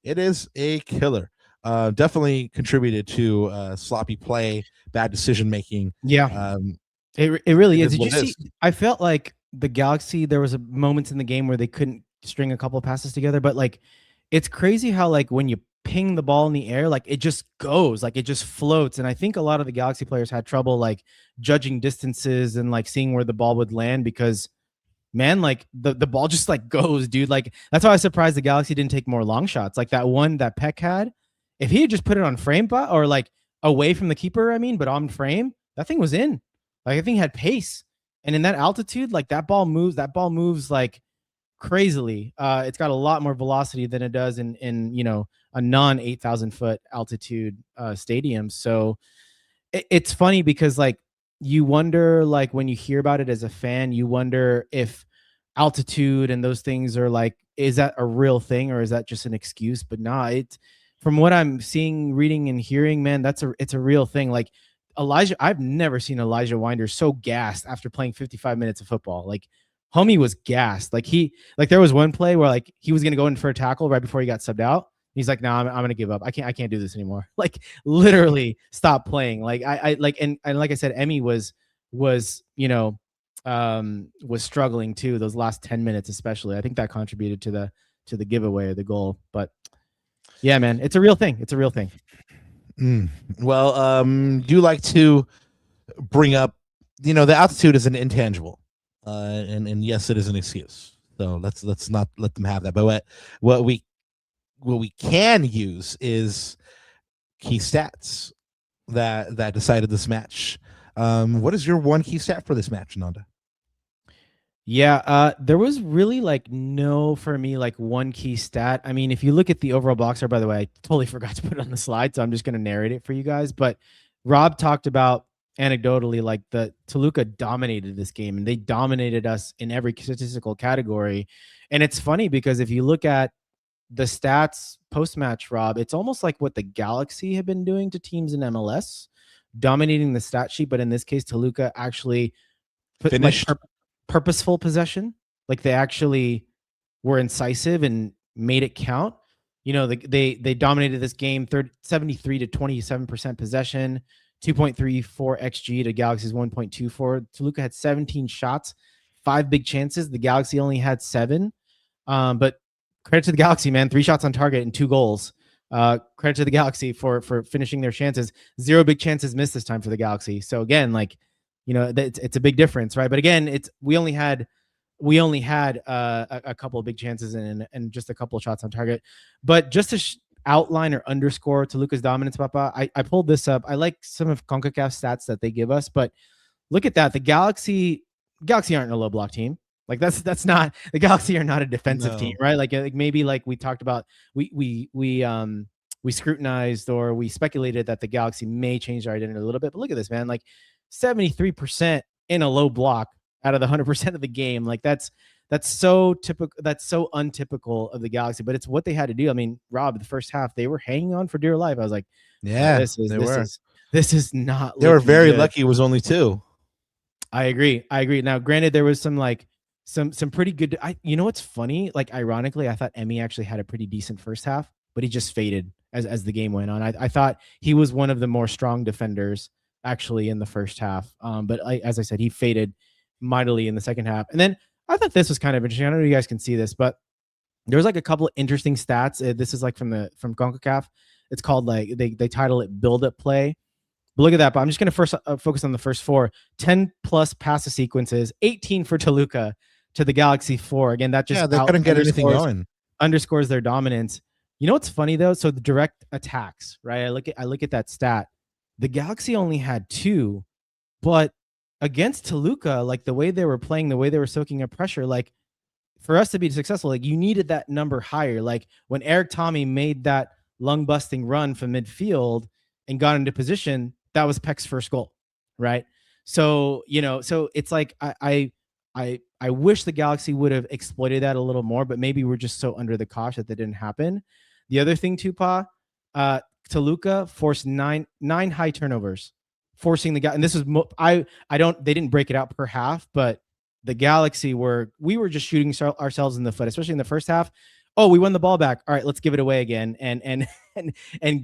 it is a killer. Definitely contributed to sloppy play, bad decision making. Yeah, it really is. Did you see? I felt like the Galaxy, there was a moments in the game where they couldn't string a couple of passes together, but like, it's crazy how, like, when you ping the ball in the air, like, it just goes, like, it just floats. And I think a lot of the Galaxy players had trouble, like, judging distances and, like, seeing where the ball would land, because, man, like, the ball just, like, goes, dude. Like, that's why I was surprised the Galaxy didn't take more long shots. Like that one that Peck had, if he had just put it on frame, or like away from the keeper, I mean, but on frame, that thing was in. Like, I think it had pace. And in that altitude, like, that ball moves like crazily. It's got a lot more velocity than it does in you know, a non 8,000 foot altitude stadium. So it's funny because, like, you wonder, like, when you hear about it as a fan, you wonder if altitude and those things are like, is that a real thing, or is that just an excuse? But nah, it's, from what I'm seeing, reading, and hearing, man, it's a real thing. Like, I've never seen Elijah Winder so gassed after playing 55 minutes of football. Like, homie was gassed. Like, there was one play where, like, he was going to go in for a tackle right before he got subbed out. He's like, no, I'm going to give up. I can't do this anymore. Like, literally stop playing. Like, I like, and like I said, Emmy was, you know, was struggling too, those last 10 minutes, especially. I think that contributed to the giveaway of the goal. But yeah, man, it's a real thing. It's a real thing. Well, do like to bring up, the altitude is an intangible, and yes, it is an excuse. So let's not let them have that. But what we can use is key stats that decided this match. What is your one key stat for this match, Ananda? Yeah, there was really like no, for me, like one key stat. I mean, if you look at the overall box score, by the way, I totally forgot to put it on the slide, so I'm just going to narrate it for you guys. But Rob talked about anecdotally, like the Toluca dominated this game and they dominated us in every statistical category. And it's funny because if you look at the stats post-match, Rob, it's almost like what the Galaxy have been doing to teams in MLS, dominating the stat sheet. But in this case, Toluca actually Finished. purposeful possession. Like they actually were incisive and made it count. They dominated this game, 73 to 27% possession, 2.34 XG to Galaxy's 1.24. Toluca had 17 shots, 5 big chances. The Galaxy only had 7. But credit to the Galaxy, man. 3 shots on target and 2 goals. Credit to the Galaxy for finishing their chances. 0 big chances missed this time for the Galaxy. So again, like, it's a big difference, right? But again, we only had a couple of big chances and just a couple of shots on target. But just to outline or underscore Toluca's dominance, Papa, I pulled this up. I like some of CONCACAF stats that they give us, but look at that. The Galaxy aren't a low block team. Like that's not, the Galaxy are not a defensive team, right? Like maybe like we talked about, we scrutinized or we speculated that the Galaxy may change their identity a little bit. But look at this, man. Like 73% in a low block out of the 100% of the game. Like that's so typical. That's so untypical of the Galaxy, but it's what they had to do. I mean, Rob, the first half, they were hanging on for dear life. I was like, yeah, this is not, they were very good. lucky. It was only 2. I agree. Now, granted, there was some pretty good. You know what's funny? Like, ironically, I thought Emmy actually had a pretty decent first half, but he just faded as the game went on. I thought he was one of the more strong defenders actually in the first half. But as I said, he faded mightily in the second half. And then I thought this was kind of interesting. I don't know if you guys can see this, but there was like a couple of interesting stats. This is like from CONCACAF. It's called, like, they title it build up play. But look at that. But I'm just going to first focus on the first 4. 10 plus passes sequences, 18 for Toluca to the Galaxy 4. Again, that just they couldn't get anything going. Underscores their dominance. You know what's funny though? So the direct attacks, right? I look at that stat. The Galaxy only had 2, but against Toluca, like the way they were playing, the way they were soaking up pressure, like for us to be successful, like you needed that number higher. Like when Erik Thommy made that lung busting run from midfield and got into position, that was Peck's first goal, right? So, so it's like I wish the Galaxy would have exploited that a little more, but maybe we're just so under the cosh that didn't happen. The other thing too, Toluca forced nine high turnovers, forcing the guy. And this is they didn't break it out per half, but the Galaxy we were just shooting ourselves in the foot, especially in the first half. Oh, we won the ball back. All right, let's give it away again and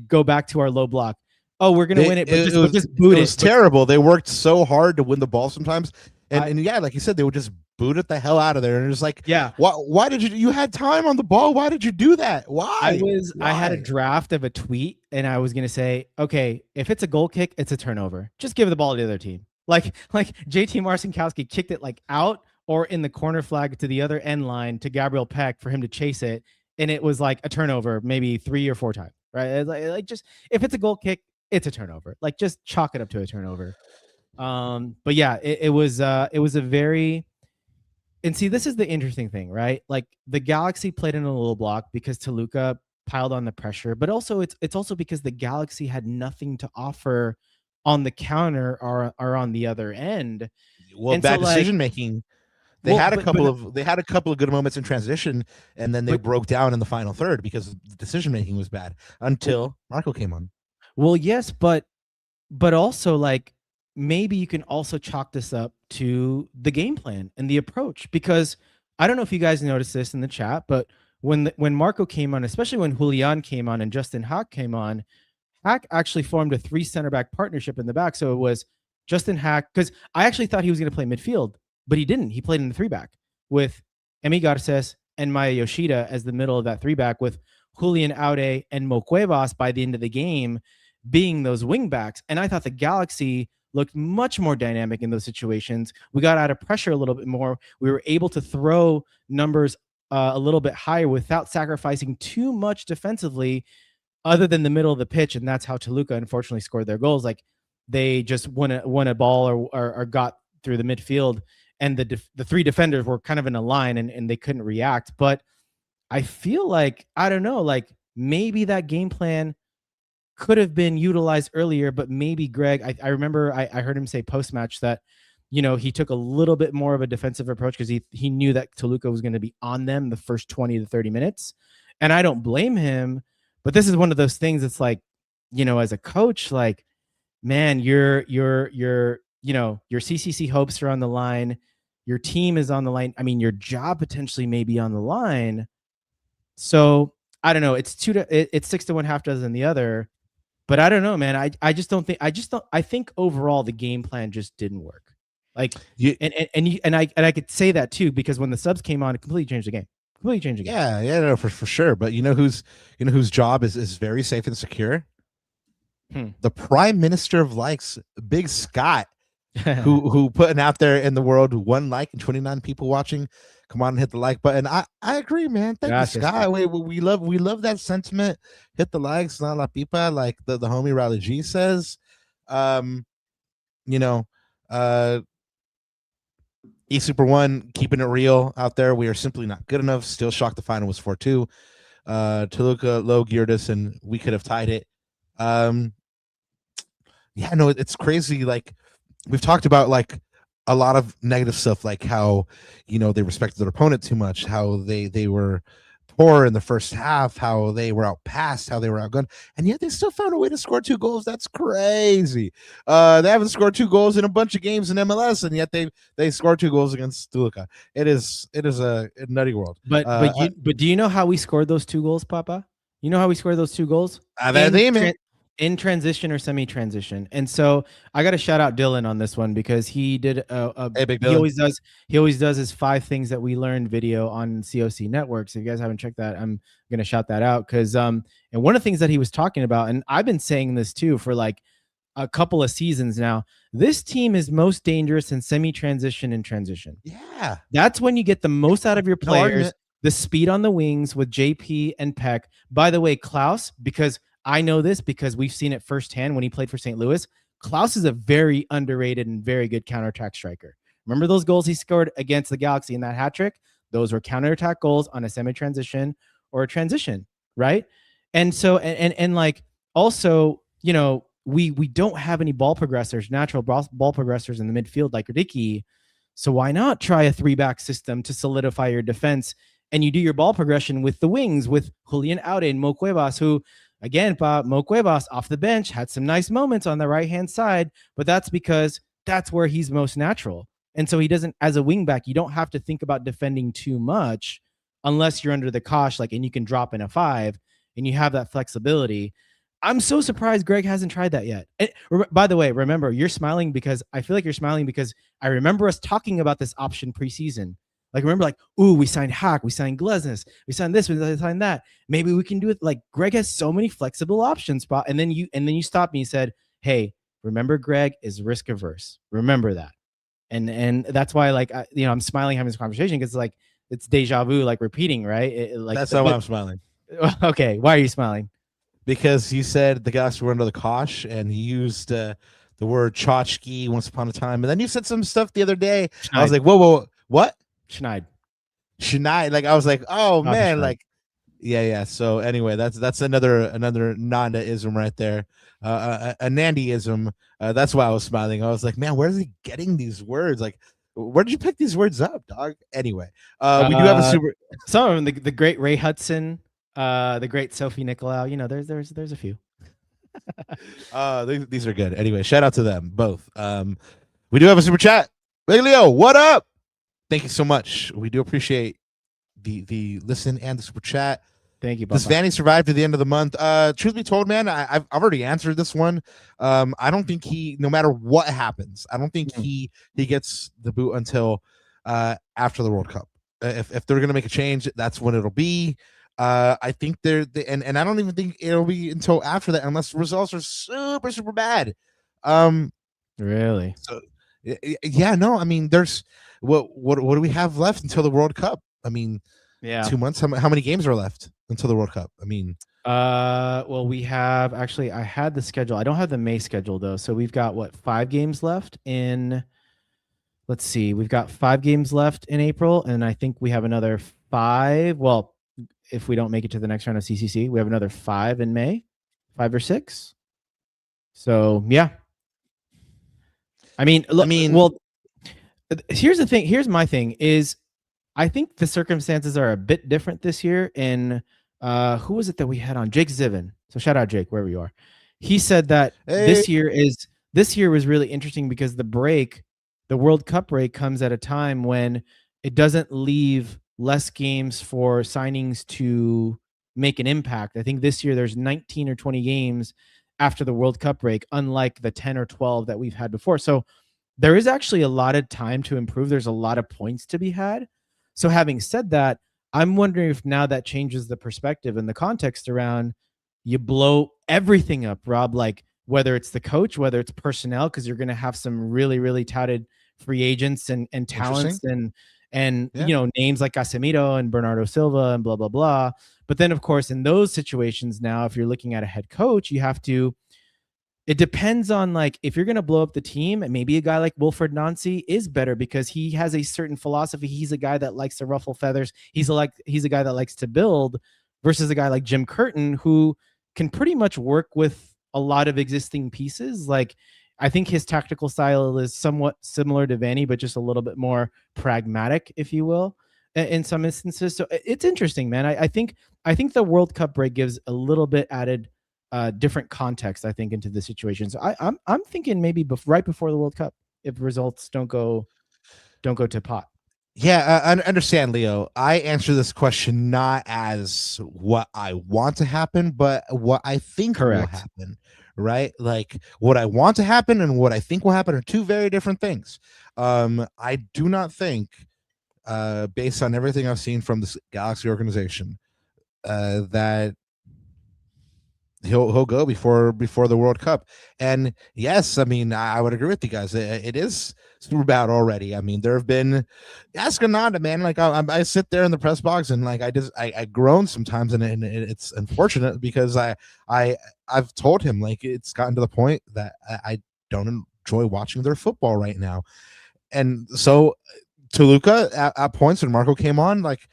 go back to our low block. Oh, we're gonna win it, but just boot it. It was terrible. They worked so hard to win the ball sometimes, and yeah, like you said, they would just boot it the hell out of there. And it's like, yeah, why did you had time on the ball? Why did you do that? Why? I had a draft of a tweet and I was going to say, okay, if it's a goal kick, it's a turnover. Just give the ball to the other team. Like JT Marcinkowski kicked it like out or in the corner flag to the other end line to Gabriel Peck for him to chase it. And it was like a turnover, maybe 3 or 4 times, right? Like just, if it's a goal kick, it's a turnover. Like just chalk it up to a turnover. But yeah, it was a very, and see, this is the interesting thing, right? Like the Galaxy played in a little block because Toluca piled on the pressure, but also it's also because the Galaxy had nothing to offer on the counter or on the other end. Well, bad decision making. They had a couple of good moments in transition, and then they broke down in the final third because the decision making was bad until Marco came on. Well, yes, but also like maybe you can also chalk this up to the game plan and the approach, because I don't know if you guys noticed this in the chat, but when Marco came on, especially when Julian came on and Justin Hack came on, Hack actually formed a 3 center back partnership in the back. So it was Justin Hack, because I actually thought he was going to play midfield, but he didn't. He played in the 3 back with Emi Garces and Maya Yoshida as the middle of that 3 back with Julian Aude and Mo Cuevas by the end of the game. being those wing backs. And I thought the Galaxy looked much more dynamic in those situations. We got out of pressure a little bit more. We were able to throw numbers a little bit higher without sacrificing too much defensively, other than the middle of the pitch. And that's how Toluca unfortunately scored their goals. Like they just won a ball or got through the midfield, and the three defenders were kind of in a line and they couldn't react. But I feel like, I don't know, like maybe that game plan could have been utilized earlier, but maybe Greg, I remember I heard him say post-match that, you know, he took a little bit more of a defensive approach because he knew that Toluca was going to be on them the first 20 to 30 minutes. And I don't blame him, but this is one of those things. It's like, you know, as a coach, like, man, your CCC hopes are on the line. Your team is on the line. I mean, your job potentially may be on the line. So I don't know. It's 6 to 1, half dozen the other. But I don't know, man. I think overall the game plan just didn't work. Like, and I could say that too, because when the subs came on, it completely changed the game. Yeah, no, for sure. But you know whose job is very safe and secure? The Prime Minister of Likes, Big Scott, who putting out there in the world 1 like and 29 people watching. Come on and hit the like button. I agree, man. Thank you, Scott. We love that sentiment. Hit the likes, not la pipa, like the homie Rally G says. You know, Super 1 keeping it real out there. We are simply not good enough. Still shocked the final was 4-2. Toluca low geared us and we could have tied it. Yeah, no, it's crazy. Like we've talked about like a lot of negative stuff, like how, you know, they respected their opponent too much, how they were poor in the first half, how they were outpassed, how they were outgunned, and yet they still found a way to score 2 goals. That's crazy. They haven't scored 2 goals in a bunch of games in MLS, and yet they scored 2 goals against Toluca. It is a nutty world. But do you know how we scored those 2 goals, Papa? You know how we scored those 2 goals? In transition or semi-transition. And so I got to shout out Dylan on this one, because he did he always does his 5 things that we learned video on COC Network. So if you guys haven't checked that, I'm going to shout that out, because and one of the things that he was talking about, and I've been saying this too for like a couple of seasons now, this team is most dangerous in semi-transition and transition. Yeah. That's when you get the most out of your players. The speed on the wings with JP and Peck. By the way, Klaus, because I know this because we've seen it firsthand when he played for St. Louis. Klaus is a very underrated and very good counterattack striker. Remember those goals he scored against the Galaxy in that hat trick? Those were counterattack goals on a semi-transition or a transition, right? And so, and like, also, you know, we don't have any ball progressors, natural ball progressors in the midfield like Ricky. So why not try a 3-back system to solidify your defense? And you do your ball progression with the wings, with Julian Aude and Mo Cuevas, who, again, Mo Cuevas off the bench had some nice moments on the right-hand side, but that's because that's where he's most natural. And so he doesn't, as a wingback, you don't have to think about defending too much unless you're under the cosh, like, and you can drop in a 5 and you have that flexibility. I'm so surprised Greg hasn't tried that yet. And, by the way, remember, you're smiling because I feel like you're smiling because I remember us talking about this option preseason. Like, remember, like, ooh, we signed Hack, we signed Glesnes, we signed this, we signed that. Maybe we can do it. Like, Greg has so many flexible options, spot. And then you stopped me and said, hey, remember, Greg is risk averse. Remember that. And that's why, like, I'm smiling having this conversation, because like it's deja vu, like repeating, right? That's why I'm smiling. Okay, why are you smiling? Because you said the guys were under the cosh, and he used the word tchotchke once upon a time, and then you said some stuff the other day. Schneid. I was like, whoa, what? Schneid. Like, I was like, oh man, like, yeah. So anyway, that's another Nanda-ism right there. A Nandy-ism. That's why I was smiling. I was like, man, where is he getting these words? Like, where did you pick these words up, dog? Anyway, we do have a super. Some of them, the great Ray Hudson, the great Sophie Nicolau. You know, there's a few. These are good. Anyway, shout out to them both. We do have a super chat. Big Leo, what up? Thank you so much. We do appreciate the listen and the super chat. Thank you. Does Vanney survive to the end of the month? Truth be told, man, I've already answered this one. I don't think no matter what happens, I don't think he gets the boot until after the World Cup. If they're gonna make a change, that's when it'll be. I think and I don't even think it'll be until after that unless results are super bad. Really? So yeah, no, I mean, there's what do we have left until the World Cup? I mean, Yeah. 2 months. How many games are left until the World Cup? I mean, well, we have actually. I had the schedule. I don't have the May schedule though. So we've got what 5 games left in. Let's see. We've got 5 games left in April, and I think we have another 5. Well, if we don't make it to the next round of CCC, we have another 5 in May, 5 or 6. So yeah. I mean, look, well, here's the thing. Here's my thing is, I think the circumstances are a bit different this year. In who was it that we had on? Jake Zivin. So shout out Jake, wherever you are. He said that this year was really interesting because the World Cup break comes at a time when it doesn't leave less games for signings to make an impact. I think this year there's 19 or 20 games after the World Cup break, unlike the 10 or 12 that we've had before. So there is actually a lot of time to improve. There's a lot of points to be had. So having said that, I'm wondering if now that changes the perspective and the context around you blow everything up, Rob, like whether it's the coach, whether it's personnel, because you're going to have some really, really touted free agents and talents and you know, names like Casemiro and Bernardo Silva and blah, blah, blah. But then, of course, in those situations now, if you're looking at a head coach, you have to, it depends on like if you're going to blow up the team, and maybe a guy like Wilfred Nancy is better because he has a certain philosophy. He's a guy that likes to ruffle feathers. He's a guy that likes to build versus a guy like Jim Curtin who can pretty much work with a lot of existing pieces. Like I think his tactical style is somewhat similar to Vanney, but just a little bit more pragmatic, if you will, in some instances. So it's interesting, man. I think the World Cup break gives a little bit added different context, I think, into the situation. So I'm thinking maybe right before the World Cup, if results don't go to pot. Yeah, I understand, Leo. I answer this question not as what I want to happen, but what I think will happen, right? Like what I want to happen and what I think will happen are two very different things. I do not think, based on everything I've seen from this Galaxy organization, that he'll go before the World Cup. And yes, I mean, I would agree with you guys. It is super bad already. I mean, there have been, ask Ananda, man. Like I sit there in the press box and like I groan sometimes, and it's unfortunate because I've told him like it's gotten to the point that I don't enjoy watching their football right now. And so Toluca at points when Marco came on, like,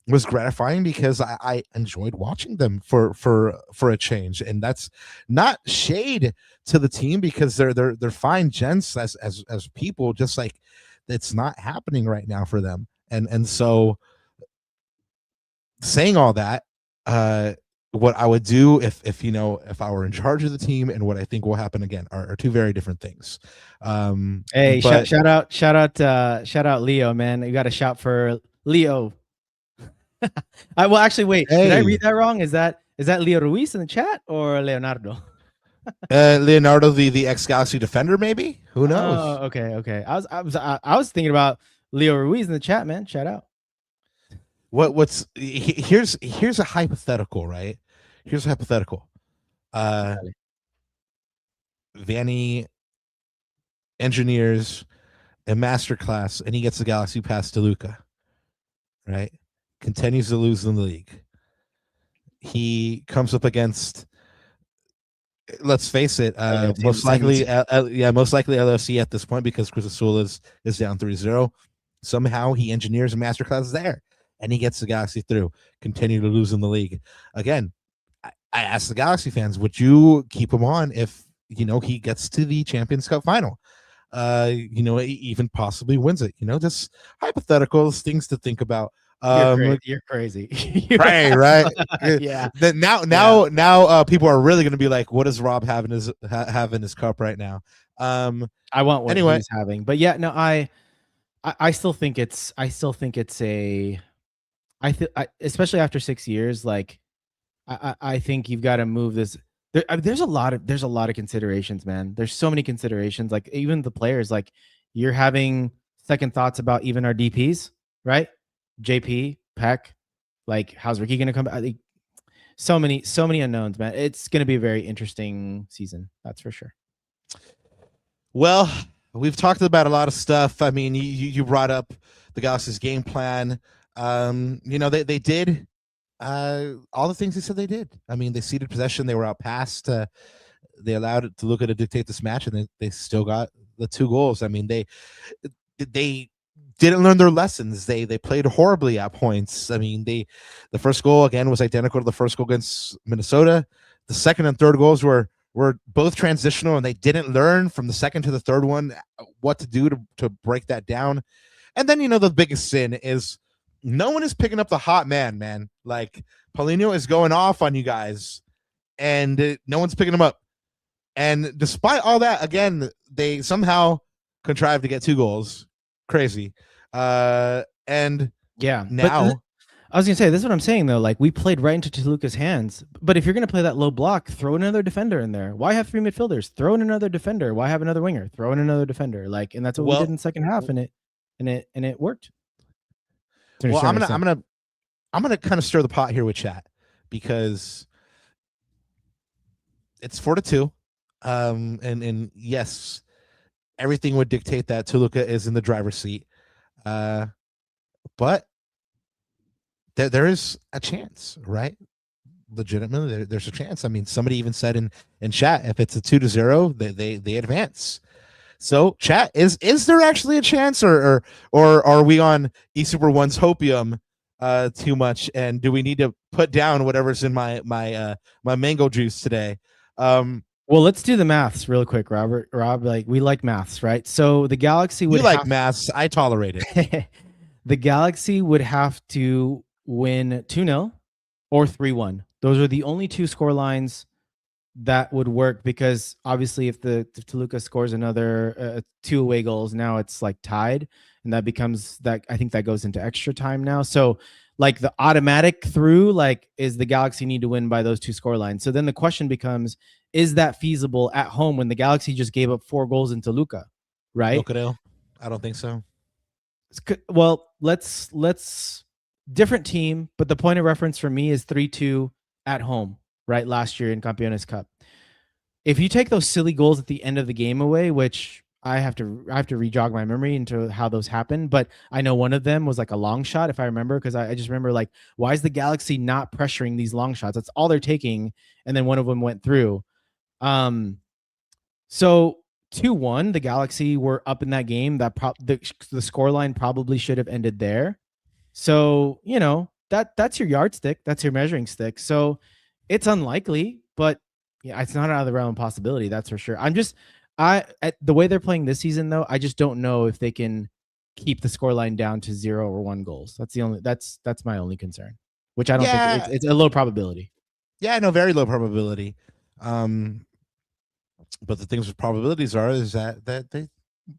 was gratifying because I enjoyed watching them for a change, and that's not shade to the team because they're fine gents as people, just like it's not happening right now for them. And so saying all that, what I would do if you know, if I were in charge of the team and what I think will happen again are two very different things. Hey, shout out Leo, man. You got to shout for Leo. Well, actually, wait. Did I read that wrong? Is that Leo Ruiz in the chat or Leonardo? Leonardo, the ex-Galaxy defender, maybe. Who knows? Oh, okay. I was thinking about Leo Ruiz in the chat, man. Shout out. Here's a hypothetical, right? Here's a hypothetical. Vanney engineers a masterclass, and he gets the Galaxy past Toluca, right? Continues to lose in the league. He comes up against, let's face it, most likely LFC at this point because Cruz Azul is down 3-0. Somehow he engineers a masterclass there, and he gets the Galaxy through. Continue to lose in the league. Again, I asked the Galaxy fans, would you keep him on if, you know, he gets to the Champions Cup final? You know, even possibly wins it. You know, just hypotheticals, things to think about. You're crazy. Right? Yeah. Now, people are really going to be like, "What does Rob have in his cup right now?" I want what he's having, but yeah, no, I still think it's especially after 6 years, like I think you've got to move this. There's a lot of considerations, man. There's so many considerations. Like even the players, like you're having second thoughts about even our DPs, right? JP, Peck, Like, how's Ricky going to come back? Like, so many unknowns, man. It's going to be a very interesting season. That's for sure. Well, we've talked about a lot of stuff. I mean, you brought up the Galaxy's game plan. They did all the things they said they did. I mean, they ceded possession. They were out past. They allowed Toluca to dictate this match, and they still got the 2 goals. I mean, they didn't learn their lessons. They played horribly at points. I mean, the first goal again was identical to the first goal against Minnesota. The second and third goals were both transitional, and they didn't learn from the second to the third one what to do to break that down. And then, the biggest sin is no one is picking up the hot man. Like, Paulinho is going off on you guys, and no one's picking him up. And despite all that, again, they somehow contrived to get 2 goals. Crazy. And yeah, now I was gonna say, this is what I'm saying though. Like, we played right into Toluca's hands. But if you're gonna play that low block, throw another defender in there. Why have 3 midfielders? Throw in another defender. Why have another winger? Throw in another defender. Like, and that's what we did in the second half, and it worked. Well, I'm gonna kind of stir the pot here with chat, because it's 4-2. And yes, everything would dictate that Toluca is in the driver's seat. But there is a chance, right? Legitimately, there's a chance. I mean, somebody even said in chat, if it's a 2-0, they advance. So, chat, is there actually a chance, or are we on eSuper One's hopium too much? And do we need to put down whatever's in my mango juice today? Well, let's do the maths real quick, Robert. Rob, like, we like maths, right? So the Galaxy would maths. I tolerate it. The Galaxy would have to win 2-0 or 3-1. Those are the only 2 score lines that would work, because obviously if Toluca scores another 2 away goals, now it's like tied, and that becomes that. I think that goes into extra time now. So like, the automatic through, like, is the Galaxy need to win by those 2 score lines. So then the question becomes, is that feasible at home when the Galaxy just gave up 4 goals in Toluca, right? I don't think so. Well, let's different team, but the point of reference for me is 3-2 at home, right? Last year in Campeones Cup. If you take those silly goals at the end of the game away, which I have to re-jog my memory into how those happened, but I know one of them was like a long shot, if I remember, because I just remember, like, why is the Galaxy not pressuring these long shots? That's all they're taking, and then one of them went through. So 2-1, the Galaxy were up in that game. That the scoreline probably should have ended there. So, that's your yardstick, that's your measuring stick. So it's unlikely, but yeah, it's not out of the realm of possibility, that's for sure. At the way they're playing this season, though, I just don't know if they can keep the scoreline down to 0 or 1 goals. That's my only concern, which I don't think it's a low probability. Yeah, no, very low probability. But the things with probabilities is that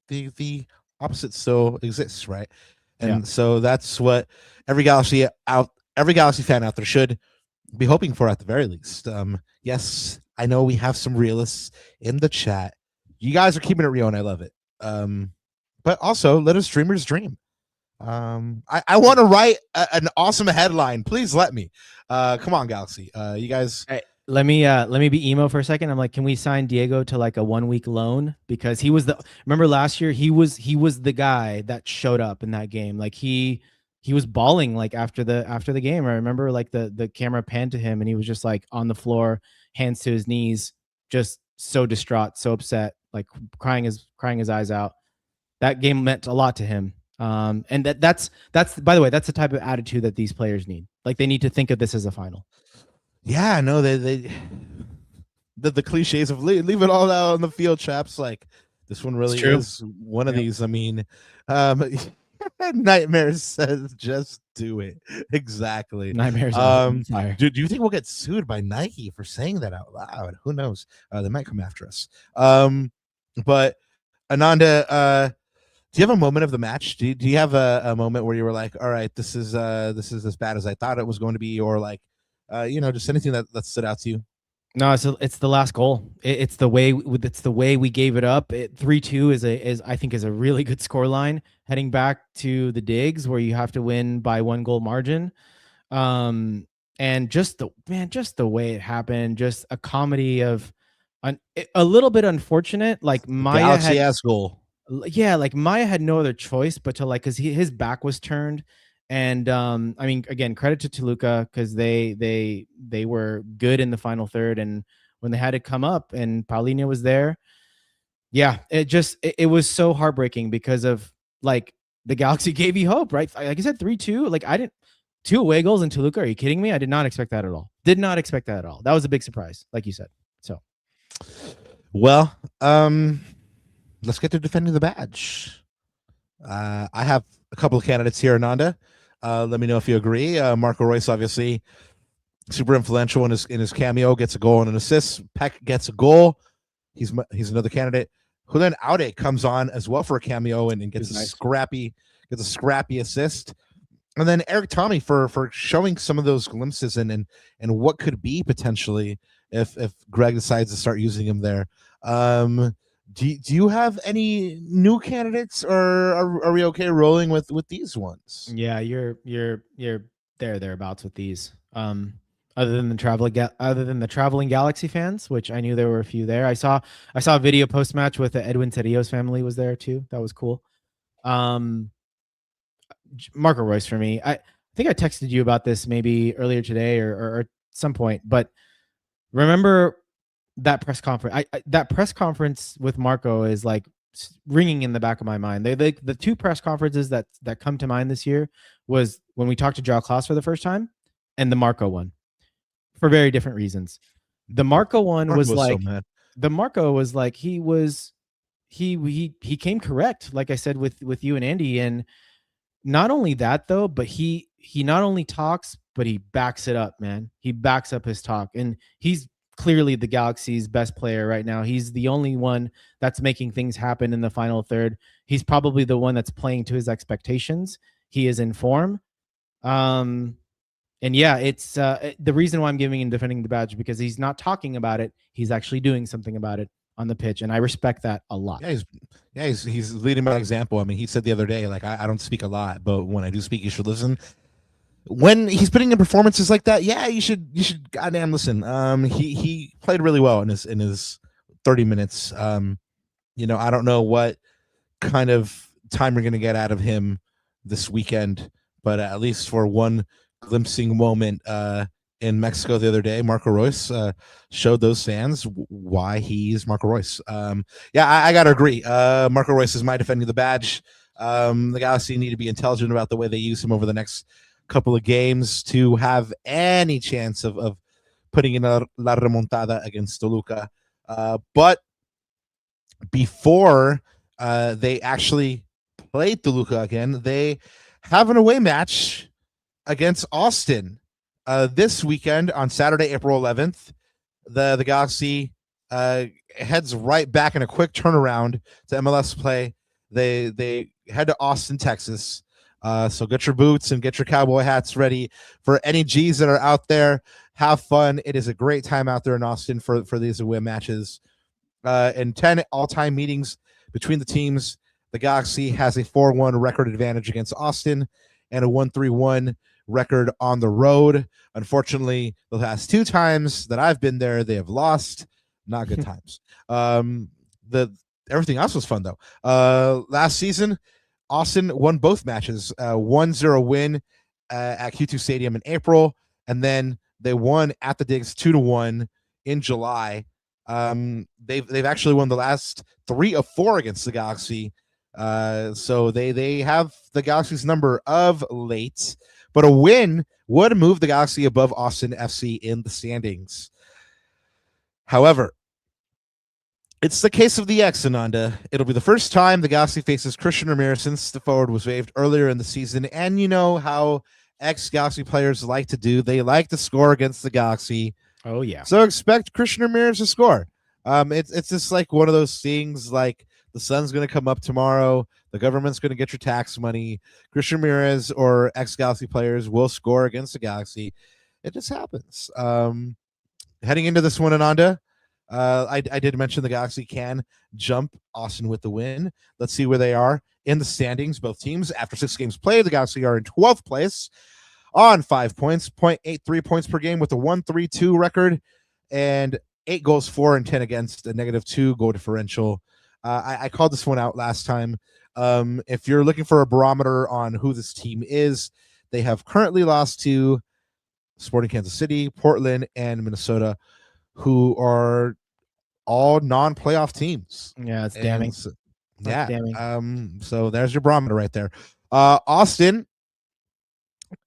the opposite still exists, right? And so that's what every Galaxy fan out there should be hoping for, at the very least. Yes, I know we have some realists in the chat. You guys are keeping it real, and I love it. But also, let us dreamers dream. I want to write an awesome headline. Please let me. Come on, Galaxy. You guys. Hey, let me be emo for a second. I'm like, can we sign Diego to like a 1-week loan? Because he was remember last year, he was the guy that showed up in that game. Like, he was bawling, like, after the game. I remember, like, the camera panned to him, and he was just like on the floor, hands to his knees, just so distraught, so upset, like crying his eyes out. That game meant a lot to him. And that's by the way, that's the type of attitude that these players need. Like, they need to think of this as a final. Yeah, no, the cliches of leave it all out on the field, chaps. Like, this one really is one of these. I mean, Nightmares says just do it. Exactly. Nightmares. Do you think we'll get sued by Nike for saying that out loud? Who knows? They might come after us. But Ananda, do you have a moment of the match? Do you have a moment where you were like, all right, this is as bad as I thought it was going to be, or like, just anything that stood out to you? No, it's the last goal. It's the way we gave it up. 3-2 is I think is a really good score line heading back to the digs, where you have to win by 1 goal margin. And just the way it happened, just a comedy of a little bit unfortunate. Like Maya Galaxy had, ass goal. yeah, like Maya had no other choice but to, like, because his back was turned. And I mean, again, credit to Toluca, because they were good in the final third, and when they had to come up and Paulinho was there, yeah, it was so heartbreaking because of, like, the Galaxy gave you hope, right? Like I said, 3-2. Like, I didn't, 2 away goals in Toluca. Are you kidding me? I did not expect that at all. Did not expect that at all. That was a big surprise, like you said. So, Well, let's get to defending the badge. I have a couple of candidates here, Ananda. Let me know if you agree. Marco Reus, obviously, super influential in his cameo, gets a goal and an assist. Peck gets a goal. He's another candidate. Julian Aude comes on as well for a cameo and gets a scrappy assist. And then Erik Thommy for showing some of those glimpses and what could be potentially if Greg decides to start using him there. Do you have any new candidates, or are we okay rolling with these ones? yeah, you're thereabouts with these. Other than the traveling Galaxy fans, which I knew there were a few there. I saw a video post match with the Edwin Terrillo's family was there too. That was cool. Marco Reus for me. I think I texted you about this maybe earlier today or at some point, but remember that press conference. That press conference with Marco is like ringing in the back of my mind. The 2 press conferences that come to mind this year was when we talked to Joao Klaus for the first time, and the Marco one, for very different reasons. The Marco one was like, the Marco was like, he came correct, like I said with you and Andy. And not only that though, but he not only talks, but he backs it up, man. He backs up his talk, and he's clearly the Galaxy's best player right now. He's the only one that's making things happen in the final third. He's probably the one that's playing to his expectations. He is in form. And yeah, it's the reason why I'm giving him defending the badge, because he's not talking about it. He's actually doing something about it on the pitch, and I respect that a lot. Yeah, he's leading by example. I mean, he said the other day, like, I don't speak a lot, but when I do speak, you should listen. When he's putting in performances like that, yeah, you should goddamn listen. He played really well in his 30 minutes. You know, I don't know what kind of time we're gonna get out of him this weekend, but at least for one glimpsing moment in Mexico the other day, Marco Reus showed those fans why he's Marco Reus. Yeah, I gotta agree. Marco Reus is my defending the badge. The Galaxy need to be intelligent about the way they use him over the next couple of games to have any chance of putting in La Remontada against Toluca. But before they actually play Toluca again, they have an away match against Austin this weekend on Saturday, April 11th. The Galaxy heads right back in a quick turnaround to MLS play. They head to Austin, Texas. So get your boots and get your cowboy hats ready for any G's that are out there. Have fun. It is a great time out there in Austin for these away matches. And 10 all-time meetings between the teams. The Galaxy has a 4-1 record advantage against Austin and a 1-3-1 record on the road. Unfortunately, the last 2 times that I've been there, they have lost. Not good times. Everything else was fun, though. Last season, Austin won both matches, 1-0 win at Q2 Stadium in April, and then they won at the Digs 2-1 in July. They've actually won the last 3 of 4 against the Galaxy, so they have the Galaxy's number of late. But a win would move the Galaxy above Austin FC in the standings. However, it's the case of the X, Ananda. It'll be the first time the Galaxy faces Christian Ramirez since the forward was waived earlier in the season. And you know how ex-Galaxy players like to do. They like to score against the Galaxy. Oh, yeah. So expect Christian Ramirez to score. It's just like one of those things, like the sun's going to come up tomorrow. The government's going to get your tax money. Christian Ramirez or ex-Galaxy players will score against the Galaxy. It just happens. Heading into this one, Ananda, I did mention the Galaxy can jump Austin with the win. Let's see where they are in the standings. Both teams, after 6 games played, the Galaxy are in 12th place. on 5 points, 0.83 points per game with a 1-3-2 record, and 8 goals for and 10 against, a -2 goal differential. I called this one out last time. If you're looking for a barometer on who this team is, they have currently lost to Sporting Kansas City, Portland, and Minnesota, who are all non-playoff teams. Yeah, it's damning. So, damning. So there's your barometer right there. Austin,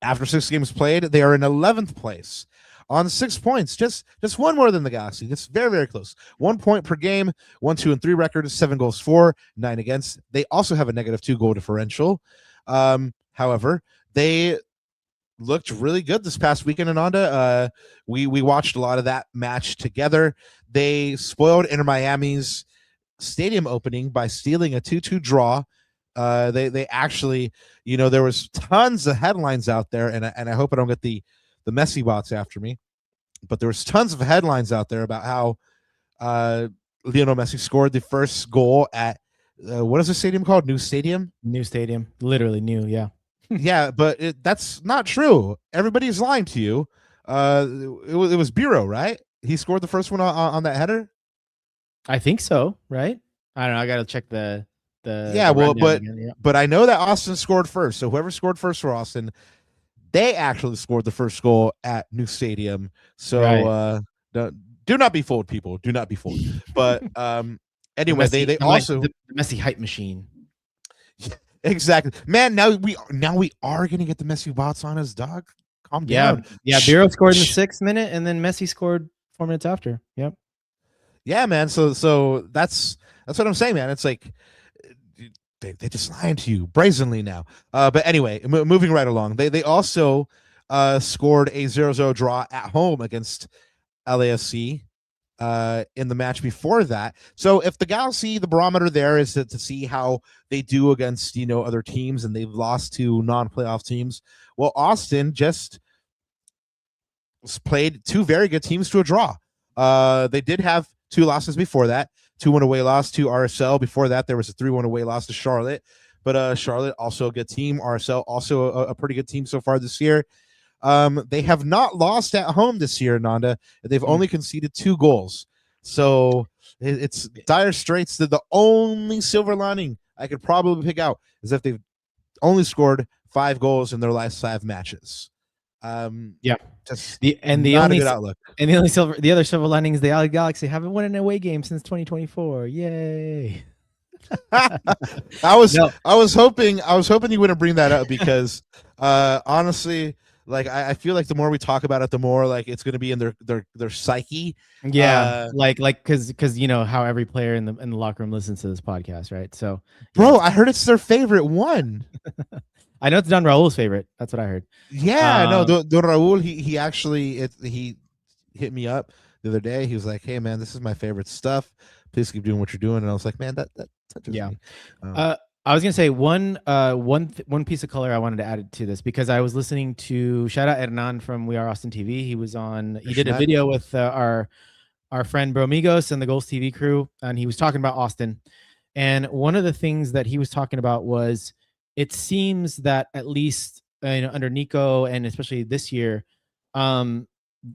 after 6 games played, they are in 11th place on 6 points, just one more than the Galaxy. It's very, very close. 1 point per game, 1-2-3 record, 7 goals for, 9 against. They also have a -2 goal differential. However, they looked really good this past weekend, Ananda. We watched a lot of that match together. They spoiled Inter Miami's stadium opening by stealing a 2-2 draw. They actually, there was tons of headlines out there, and I hope I don't get the Messi bots after me, but there was tons of headlines out there about how Lionel Messi scored the first goal at what is the stadium called? New Stadium? New stadium. Literally new, yeah. Yeah, but that's not true. Everybody's lying to you. It was Biro, right? He scored the first one on that header? I think so, right? I don't know. I got to check the yeah, well, but I know that Austin scored first. So whoever scored first for Austin, they actually scored the first goal at New Stadium. So do not be fooled, people. Do not be fooled. But anyway, they also the Messi hype machine. Exactly, man. Now we are gonna get the Messi bots on us, dog. Calm down. Yeah. Biro scored in the 6th minute, and then Messi scored 4 minutes after. Yep. Yeah, man. So that's what I'm saying, man. It's like they just lying to you brazenly now. But anyway, moving right along. They also scored a 0-0 draw at home against LAFC in the match before that. So if the Galaxy, the barometer there is to see how they do against other teams, and they've lost to non-playoff teams. Well, Austin just played 2 very good teams to a draw. They did have 2 losses before that. 2-1 away loss to RSL. Before that, there was a 3-1 away loss to Charlotte. But Charlotte, also a good team. RSL, also a pretty good team so far this year. They have not lost at home this year, Ananda. They've only conceded 2 goals. So it's dire straits. The only silver lining I could probably pick out is if they've only scored 5 goals in their last 5 matches. Just the only good outlook. And the other silver lining is the LA Galaxy haven't won an away game since 2024. Yay! I was hoping you wouldn't bring that up because honestly, like I feel like the more we talk about it, the more like it's going to be in their psyche. Yeah, like because how every player in the locker room listens to this podcast, right? So, bro, I heard it's their favorite one. I know it's Don Raul's favorite. That's what I heard. Yeah, no, Don Raul, he actually he hit me up the other day. He was like, "Hey, man, this is my favorite stuff. Please keep doing what you're doing." And I was like, "Man, that touches me." I was gonna say one piece of color I wanted to add to this because I was listening to shout out Hernan from We Are Austin TV. He did a video with our friend Bromigos and the Goals TV crew, and he was talking about Austin. And one of the things that he was talking about was it seems that at least under Nico and especially this year,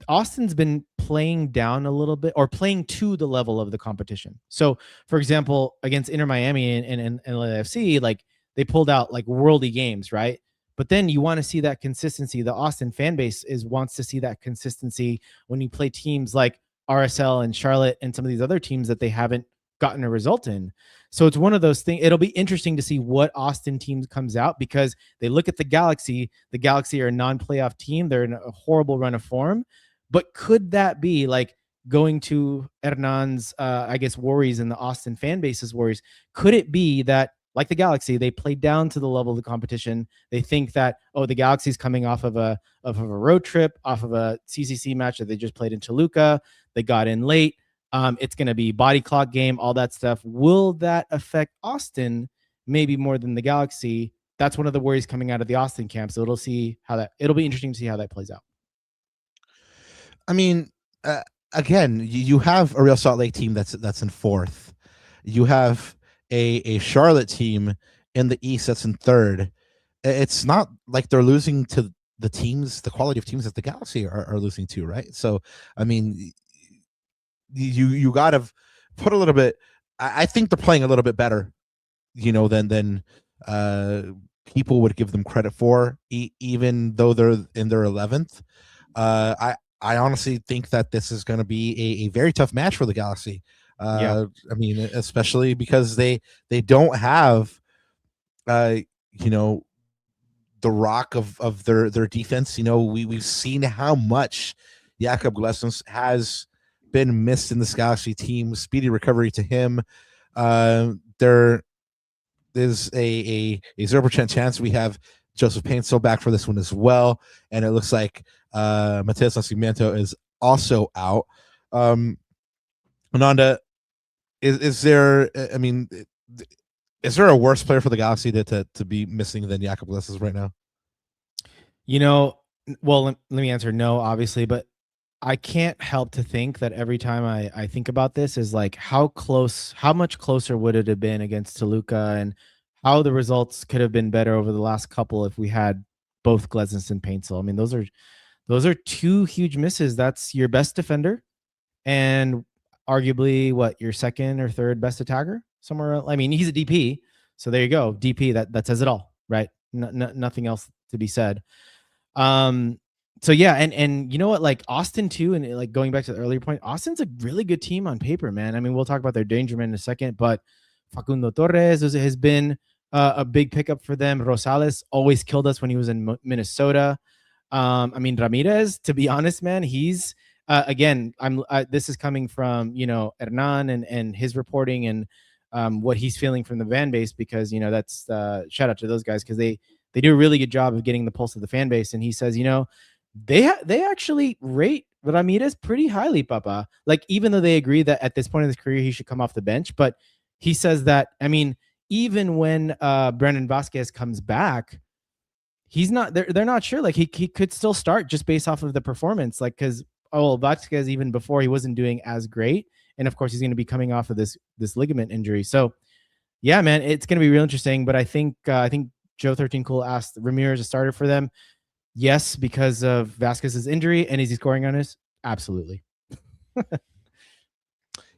Austin's been playing down a little bit or playing to the level of the competition. So, for example, against Inter Miami and LAFC, like they pulled out like worldy games, right? But then you want to see that consistency. The Austin fan base wants to see that consistency when you play teams like RSL and Charlotte and some of these other teams that they haven't gotten a result in. So it's one of those things. It'll be interesting to see what Austin team comes out because they look at the Galaxy. The Galaxy are a non-playoff team. They're in a horrible run of form. But could that be like going to Hernan's, I guess, worries and the Austin fan base's worries? Could it be that, like the Galaxy, they played down to the level of the competition? They think that, oh, the Galaxy's coming off of a road trip, off of a CCC match that they just played in Toluca. They got in late. It's going to be body clock game, all that stuff. Will that affect Austin maybe more than the Galaxy? That's one of the worries coming out of the Austin camp. So it'll be interesting to see how that plays out. I mean, again, you have a Real Salt Lake team that's in 4th. You have a Charlotte team in the East that's in 3rd. It's not like they're losing to the teams, the quality of teams that the Galaxy are losing to, right? So, I mean, you got to put a little bit. I think they're playing a little bit better, than people would give them credit for, even though they're in their 11th. I honestly think that this is going to be a very tough match for the Galaxy. I mean, especially because they don't have, the rock of their defense. We've seen how much Jakob Glesnes has been missed in this Galaxy team. Speedy recovery to him. There is a 0% chance we have Joseph Paintsel back for this one as well, and it looks like Mateus Nascimento is also out. Ananda, is there? I mean, is there a worse player for the Galaxy to be missing than Jakob Glesnes right now? Well, let me answer no, obviously, but I can't help to think that every time I think about this is like how much closer would it have been against Toluca, and how the results could have been better over the last couple if we had both Glesnes and Paintsel. I mean, those are two huge misses. That's your best defender and arguably your second or third best attacker somewhere. I mean, he's a DP, so there you go. DP, that says it all, right? Nothing else to be said. So yeah, and you know what, like Austin too, and like going back to the earlier point, Austin's a really good team on paper, man. I mean, we'll talk about their danger man in a second, but Facundo Torres has been a big pickup for them. Rosales always killed us when he was in Minnesota. I mean, Ramirez, to be honest, man, he's again, this is coming from Hernan and his reporting and what he's feeling from the fan base, because that's shout out to those guys, because they do a really good job of getting the pulse of the fan base. And he says, they actually rate Ramirez pretty highly, Papa. Like, even though they agree that at this point in his career he should come off the bench, but he says that, I mean, even when Brandon Vasquez comes back, he's not. They're not sure. Like he could still start just based off of the performance. Like, because Vasquez, even before, he wasn't doing as great, and of course he's going to be coming off of this ligament injury. So yeah, man, it's going to be real interesting. But I think Joe 13 Cool asked Ramirez a starter for them. Yes, because of Vasquez's injury, and is he scoring on us? Absolutely.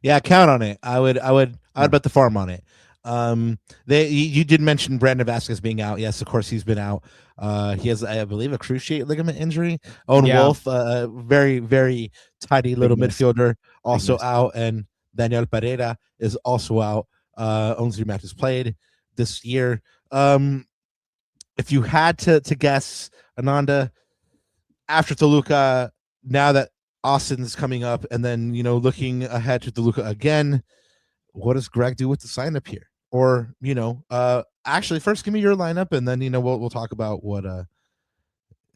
Yeah, count on it. I would bet the farm on it. You did mention Brandon Vasquez being out. Yes, of course he's been out. He has, I believe, a cruciate ligament injury. Owen Wolf, very, very tidy little midfielder, also out, and Daniel Pereira is also out. Only 3 matches played this year. If you had to guess, Ananda, after Toluca, now that Austin's coming up, and then looking ahead to Toluca again, what does Greg do with the sign up here? Or actually, first give me your lineup, and then we'll talk about what. I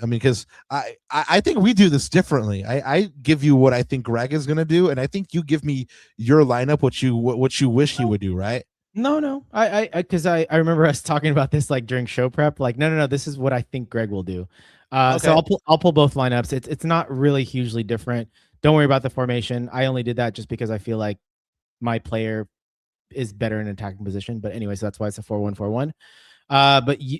mean, because I think we do this differently. I give you what I think Greg is gonna do, and I think you give me your lineup, what you wish he would do, right? No. Because I remember us talking about this like during show prep. Like, no. This is what I think Greg will do. Okay. So I'll pull both lineups. It's not really hugely different. Don't worry about the formation. I only did that just because I feel like my player is better in attacking position. But anyway, so that's why it's a 4-1-4-1.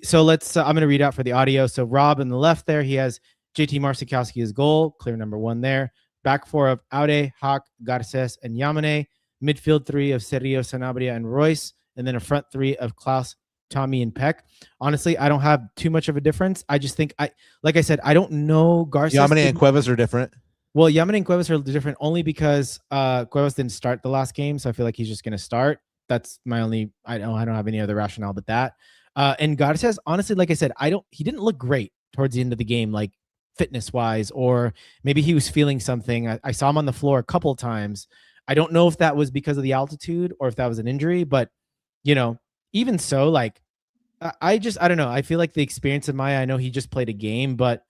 So let's. I'm going to read out for the audio. So Rob on the left there, he has JT Marsikowski as goal, clear number 1 there. Back 4 of Aude, Hawk, Garces, and Yamane. Midfield 3 of Sergio Sanabria and Royce, and then a front 3 of Klaus, Thommy, and Peck. Honestly, I don't have too much of a difference. I just think like I said, I don't know Garces. Yamane and Cuevas are different. Well, Yamane and Cuevas are different only because Cuevas didn't start the last game, so I feel like he's just going to start. That's my only. I don't have any other rationale but that. And Garces, honestly, like I said, he didn't look great towards the end of the game, like fitness wise, or maybe he was feeling something. I saw him on the floor a couple of times. I don't know if that was because of the altitude or if that was an injury, but even so, like I don't know. I feel like the experience of Maya, I know he just played a game, but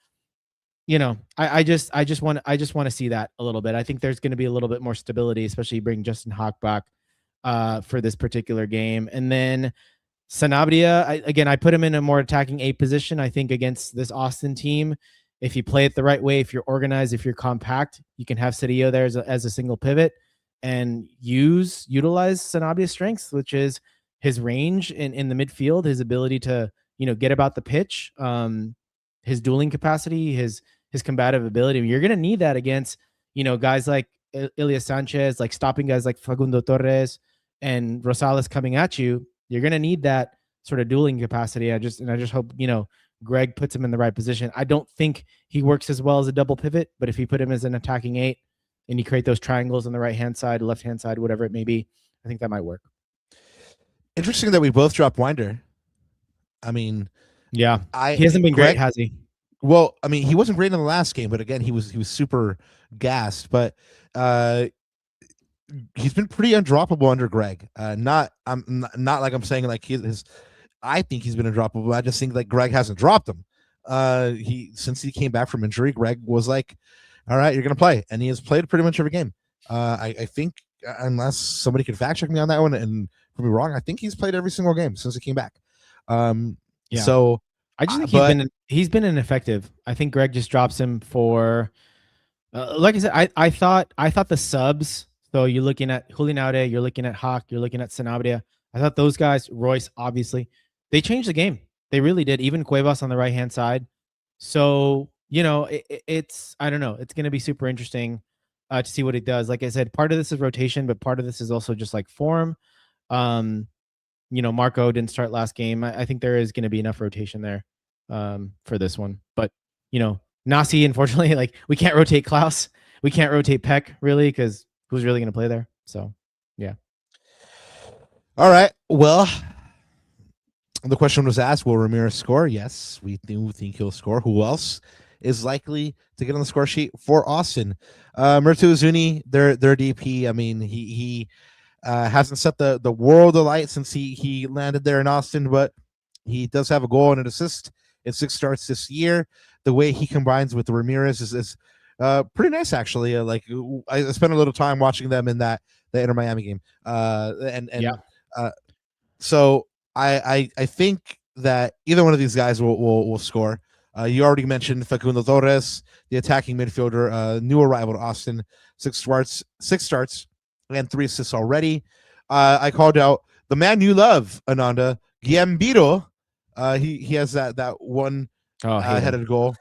I just want to see that a little bit. I think there's going to be a little bit more stability, especially bring Justin Hawk back for this particular game. And then Sanabria, I put him in a more attacking A position. I think against this Austin team, if you play it the right way, if you're organized, if you're compact, you can have Cedillo there as a single pivot and utilize Sanabria's strengths, which is his range in the midfield, his ability to, get about the pitch. his dueling capacity, his combative ability. You're going to need that against, guys like Ilya Sanchez, like stopping guys like Facundo Torres and Rosales coming at you. You're going to need that sort of dueling capacity. I just hope, Greg puts him in the right position. I don't think he works as well as a double pivot, but if you put him as an attacking 8 and you create those triangles on the right-hand side, left-hand side, whatever it may be, I think that might work. Interesting that we both dropped Winder. I mean, yeah, he hasn't been great, has he? Well, I mean, he wasn't great in the last game, but again, he was super gassed. But he's been pretty undroppable under Greg. I'm not like I'm saying like I think he's been undroppable. I just think like Greg hasn't dropped him. Since he came back from injury, Greg was like, all right, you're gonna play, and he has played pretty much every game. I think unless somebody could fact check me on that one and prove me wrong, I think he's played every single game since he came back. Yeah. So I just think he's been ineffective. I think Greg just drops him for, like I said, I thought the subs. So you're looking at Julian, you're looking at Hawk, you're looking at Sanabria. I thought those guys, Royce, obviously, they changed the game. They really did. Even Cuevas on the right hand side. So it's I don't know. It's going to be super interesting to see what it does. Like I said, part of this is rotation, but part of this is also just like form. Marco didn't start last game. I think there is going to be enough rotation there for this one. But, Nasi, unfortunately, like we can't rotate Klaus. We can't rotate Peck, really, because who's really going to play there? So, yeah. All right. Well, the question was asked, will Ramirez score? Yes, we do think he'll score. Who else is likely to get on the score sheet for Austin? Murtu Uzuni, their DP. I mean, he hasn't set the world alight since he landed there in Austin, but he does have a goal and an assist in 6 starts this year. The way he combines with Ramirez is pretty nice, actually. I spent a little time watching them in the Inter Miami game, so I think that either one of these guys will score. You already mentioned Facundo Torres, the attacking midfielder, new arrival to Austin, 6 starts and 3 assists already. I called out the man you love, Ananda, Giambito. He has that one headed goal.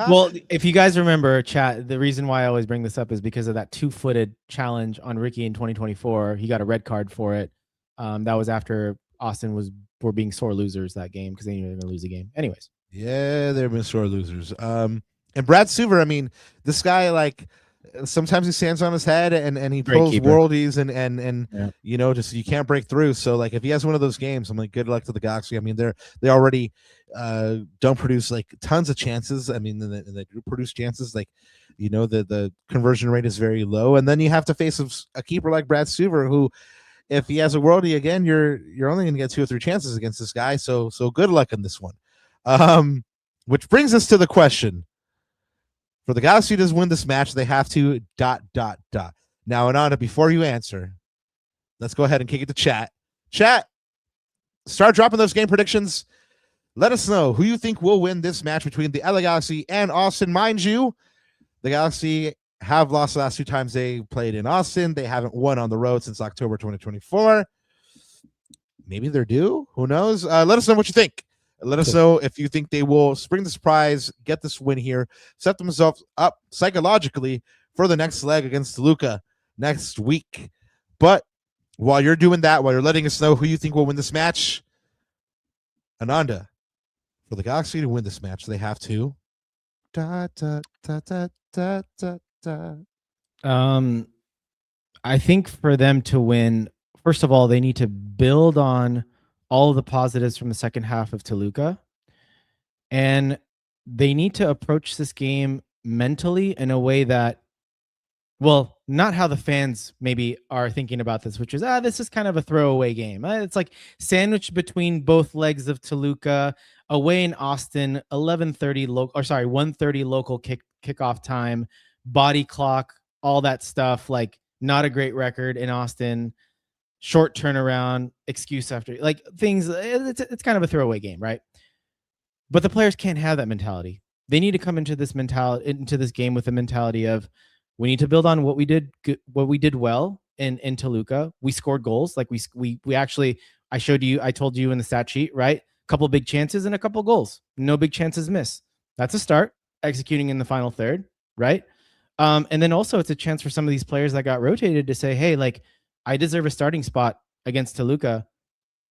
Well, if you guys remember, chat, the reason why I always bring this up is because of that 2-footed challenge on Ricky in 2024. He got a red card for it. That was after Austin were being sore losers that game because they knew they were going to lose the game. Anyways. Yeah, they've been sore losers. And Brad Suver, I mean, this guy, like, sometimes he stands on his head and he pulls worldies and just you can't break through. So like if he has one of those games, I'm like, good luck to the Galaxy. I mean, they already don't produce like tons of chances. I mean, they do produce chances, like the conversion rate is very low, and then you have to face a keeper like Brad Suver, who, if he has a worldie again, you're only going to get 2 or 3 chances against this guy. So good luck in this one. Which brings us to the question. For the Galaxy to win this match, they have to ... Now, Ananda, before you answer, let's go ahead and kick it to chat. Chat, start dropping those game predictions. Let us know who you think will win this match between the LA Galaxy and Austin. Mind you, the Galaxy have lost the last 2 times they played in Austin. They haven't won on the road since October 2024. Maybe they're due. Who knows? Let us know what you think. Let us know if you think they will spring the surprise, get this win here, set themselves up psychologically for the next leg against Toluca next week. But while you're doing that, while you're letting us know who you think will win this match, Ananda, for the Galaxy to win this match, they have to ... I think for them to win, first of all, they need to build on all of the positives from the second half of Toluca. And they need to approach this game mentally in a way that, well, not how the fans maybe are thinking about this, which is, this is kind of a throwaway game. It's like sandwiched between both legs of Toluca, away in Austin, 1:30 local kickoff time, body clock, all that stuff. Like, not a great record in Austin. Short turnaround, excuse after like things. It's kind of a throwaway game, right? But the players can't have that mentality. They need to come into this game with the mentality of, we need to build on what we did well in Toluca. We scored goals. Like we actually, I told you in the stat sheet, right? couple big chances and a couple goals. No big chances missed. That's a start. Executing in the final third, right? And then also it's a chance for some of these players that got rotated to say, hey, like I deserve a starting spot against Toluca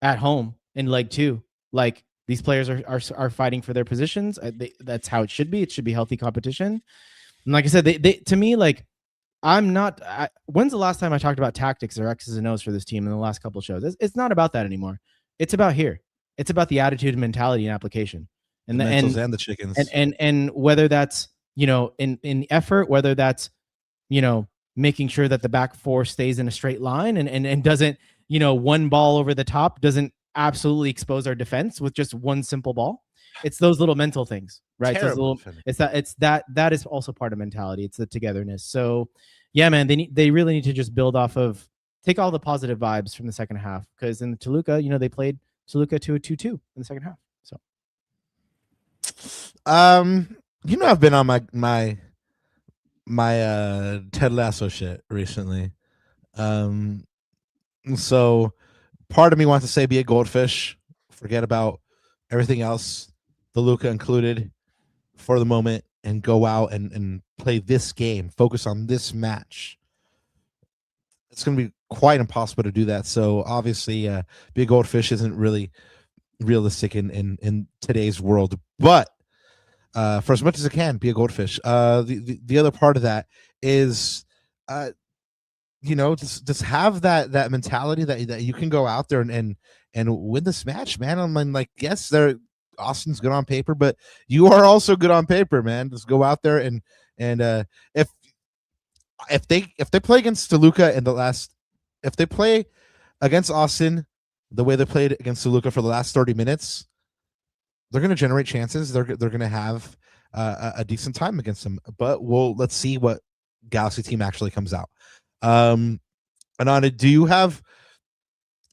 at home in leg 2. Like these players are fighting for their positions. That's how it should be. It should be healthy competition. And like I said, they to me, like I'm not. When's the last time I talked about tactics or X's and O's for this team in the last couple of shows? It's not about that anymore. It's about here. It's about the attitude and mentality and application, and the mentals and the chickens, and whether that's in effort, whether that's making sure that the back four stays in a straight line and doesn't one ball over the top doesn't absolutely expose our defense with just one simple ball. It's those little mental things, right? That is also part of mentality. It's the togetherness. So yeah, man, they really need to just build off of, take all the positive vibes from the second half, because in the Toluca, they played Toluca to a 2-2 in the second half. So I've been on my Ted Lasso shit recently. So part of me wants to say be a goldfish, forget about everything else, Toluca included, for the moment, and go out and play this game, focus on this match. It's going to be quite impossible to do that. So obviously, be a goldfish isn't really realistic in today's world. But for as much as it can, be a goldfish. The other part of that is, just have that mentality that you can go out there and win this match, man. I mean, like, yes, Austin's good on paper, but you are also good on paper, man. Just go out there and if they play against Toluca if they play against Austin the way they played against Toluca for the last 30 minutes, they're going to generate chances. They're going to have a decent time against them. But let's see what Galaxy team actually comes out. Ananda, do you have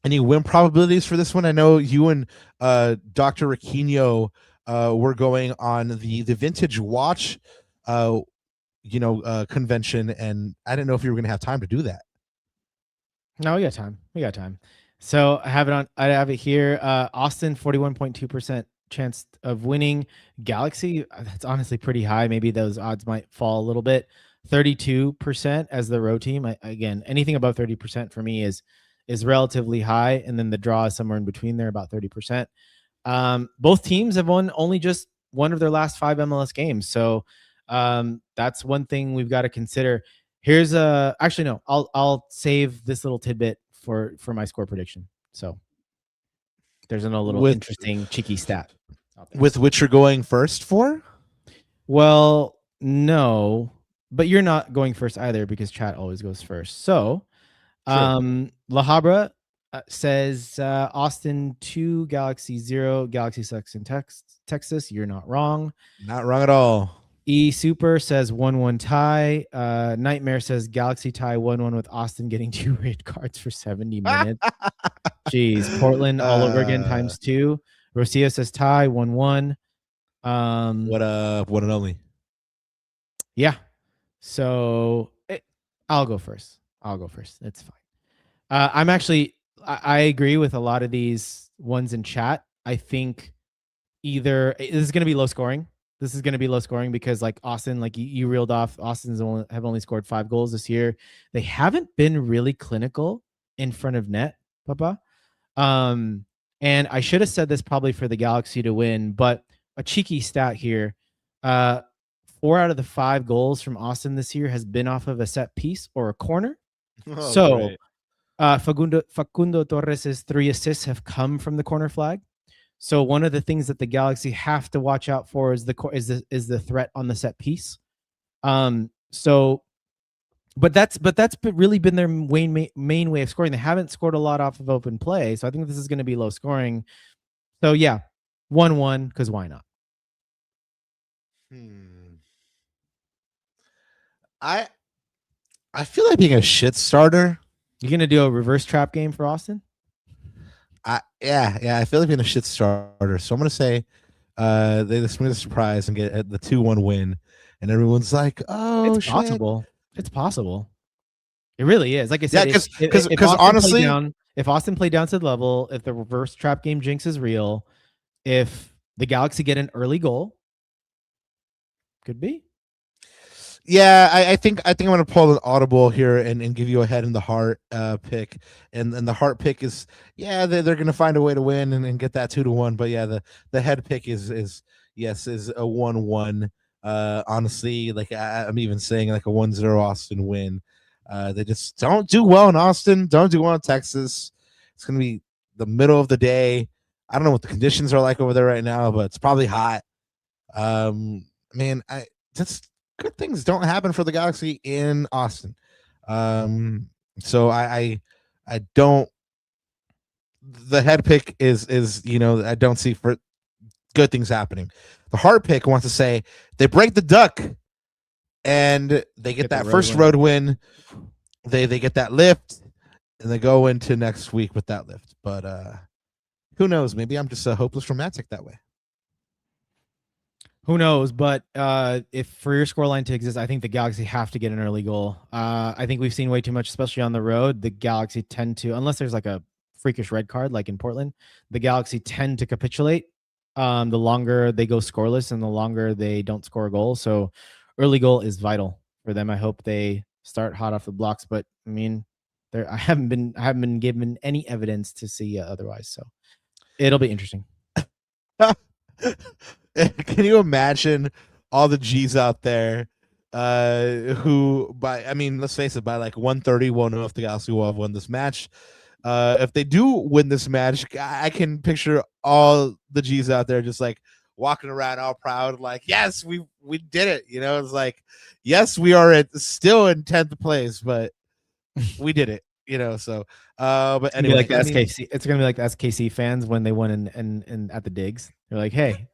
any win probabilities for this one? I know you and Dr. Riquinho were going on the Vintage Watch convention, and I didn't know if you were going to have time to do that. No, we got time. So I have it here. Austin, 41.2% chance of winning. Galaxy, that's honestly pretty high. Maybe those odds might fall a little bit. 32% as the road team. Again, anything above 30% for me is relatively high, and then the draw is somewhere in between there, about 30%. Both teams have won only just one of their last 5 MLS games, so that's one thing we've got to consider. Here's actually no, I'll save this little tidbit for my score prediction. So there's a little interesting cheeky stat with which you're going first for. Well, no, but you're not going first either, because chat always goes first. So La Habra says Austin 2, Galaxy 0. Galaxy sucks in Texas. You're not wrong. Not wrong at all. E Super says 1-1 tie. Nightmare says Galaxy tie 1-1 with Austin getting 2 red cards for 70 minutes. Jeez, Portland all over again times 2. Rocio says tie 1-1. What an only. Yeah. So I'll go first. It's fine. I agree with a lot of these ones in chat. I think this is going to be low scoring. Because like Austin, like you reeled off, have only scored 5 goals this year. They haven't been really clinical in front of net, Papa. And I should have said this probably for the Galaxy to win, but a cheeky stat here. 4 out of the 5 goals from Austin this year has been off of a set piece or a corner. Facundo Torres' 3 assists have come from the corner flag. So one of the things that the Galaxy have to watch out for is the threat on the set piece. But that's really been their main way of scoring. They haven't scored a lot off of open play, so I think this is going to be low scoring. So yeah, 1-1, because why not? I feel like being a shit starter. You're gonna do a reverse trap game for Austin? Yeah. I feel like being a shit starter. So I'm gonna say they swing a surprise and get the 2-1 win, and everyone's like, "Oh, it's possible. It's possible. It really is." Like I said, because honestly, if Austin played down to the level, if the reverse trap game jinx is real, if the Galaxy get an early goal, could be. Yeah, I think I'm gonna pull an audible here and give you a head in the heart pick, and the heart pick is they're gonna find a way to win and get that 2-1, but yeah, the head pick is a 1-1. Honestly, like I'm even saying like a 1-0 Austin win. They just don't do well in Austin, don't do well in Texas. It's gonna be the middle of the day. I don't know what the conditions are like over there right now, but it's probably hot. Man, I just good things don't happen for the Galaxy in Austin. So I don't. The head pick is I don't see for good things happening. The heart pick wants to say they break the duck and they get that first road win. They get that lift and they go into next week with that lift. But who knows? Maybe I'm just a hopeless romantic that way. Who knows? But if for your scoreline to exist, I think the Galaxy have to get an early goal. I think we've seen way too much, especially on the road. The Galaxy tend to, unless there's like a freakish red card like in Portland, the Galaxy tend to capitulate the longer they go scoreless and the longer they don't score a goal. So early goal is vital for them. I hope they start hot off the blocks. But I mean, I haven't been given any evidence to see otherwise. So it'll be interesting. Can you imagine all the G's out there who let's face it, by like 1:30 we'll know if the Galaxy will have won this match. If they do win this match, I can picture all the G's out there just like walking around all proud, like, yes, we did it. It's like, yes, we are still in 10th place, but we did it. So but anyway, like the SKC, it's gonna be like the SKC fans when they won in at the digs. They're like, hey,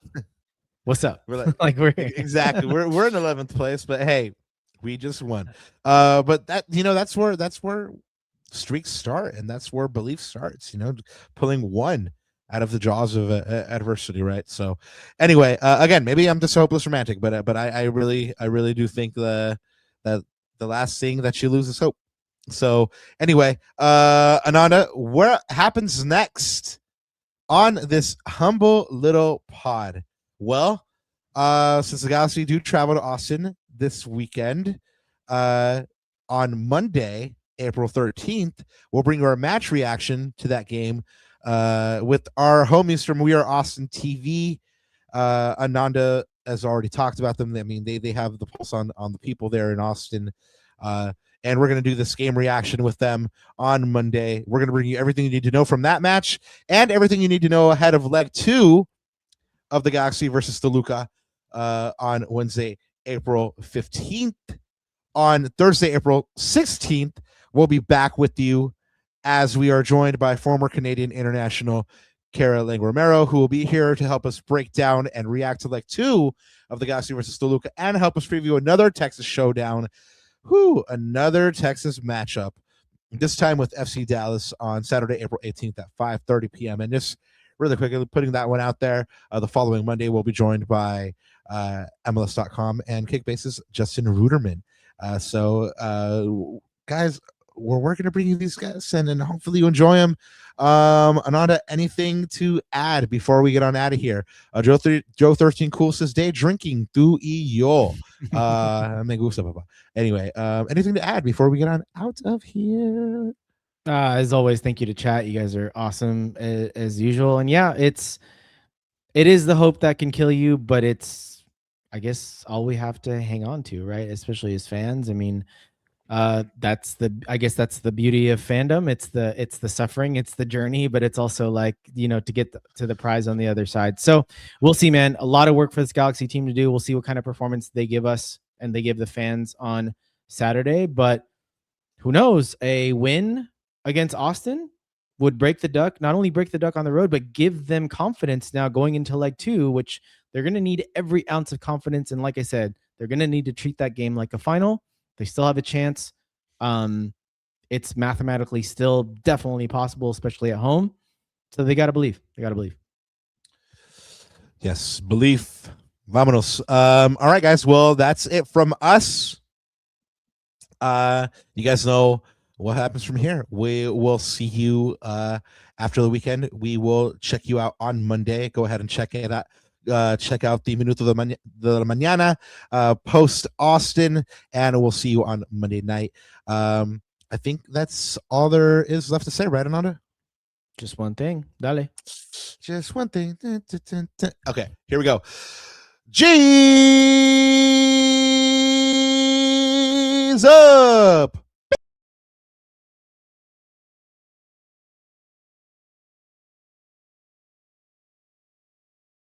what's up? We're like we're exactly we're in 11th place, but hey, we just won. But that that's where streaks start, and that's where belief starts. Pulling one out of the jaws of adversity, right? So anyway, again, maybe I'm just a hopeless romantic, but I really do think that the last thing that you lose is hope. So anyway, Ananda, what happens next on this humble little pod? Well, since the Galaxy do travel to Austin this weekend, on Monday, April 13th, we'll bring you our match reaction to that game with our homies from We Are Austin TV. Ananda has already talked about them. I mean, they have the pulse on the people there in Austin. And we're going to do this game reaction with them on Monday. We're going to bring you everything you need to know from that match and everything you need to know ahead of leg 2 of the Galaxy versus Toluca on Wednesday, April 15th. On Thursday, April 16th, we'll be back with you as we are joined by former Canadian international Kara Lang-Romero, who will be here to help us break down and react to leg 2 of the Galaxy versus Toluca and help us preview another Texas showdown. Another Texas matchup, this time with FC Dallas on Saturday, April 18th at 5:30 p.m. And just really quickly putting that one out there, the following Monday we'll be joined by MLS.com and Kickbase's Justin Ruderman. So guys, we're working to bring you these guys and hopefully you enjoy them. Ananda, anything to add before we get on out of here? Joe 13 Cool says day drinking tu y yo. Me gusta, papa. Anyway, anything to add before we get on out of here? As always, thank you to chat. You guys are awesome as usual. And yeah, it is the hope that can kill you, but it's, I guess, all we have to hang on to, right? Especially as fans. I mean, that's the beauty of fandom. It's the suffering, it's the journey, but it's also like, to get to the prize on the other side. So we'll see, man. A lot of work for this Galaxy team to do. We'll see what kind of performance they give us and they give the fans on Saturday, but who knows? A win against Austin would break the duck, not only break the duck on the road, but give them confidence now going into leg 2, which they're going to need every ounce of confidence. And like I said, they're going to need to treat that game like a final. They still have a chance. It's mathematically still definitely possible, especially at home. So they got to believe. Yes, belief. Vámonos. All right, guys. Well, that's it from us. You guys know what happens from here? We will see you after the weekend. We will check you out on Monday. Go ahead and check it out. Check out the Minuto de la Mañana post Austin, and we'll see you on Monday night. I think that's all there is left to say, right, Ananda? Just one thing. Dale. Just one thing. Okay, here we go. G's up!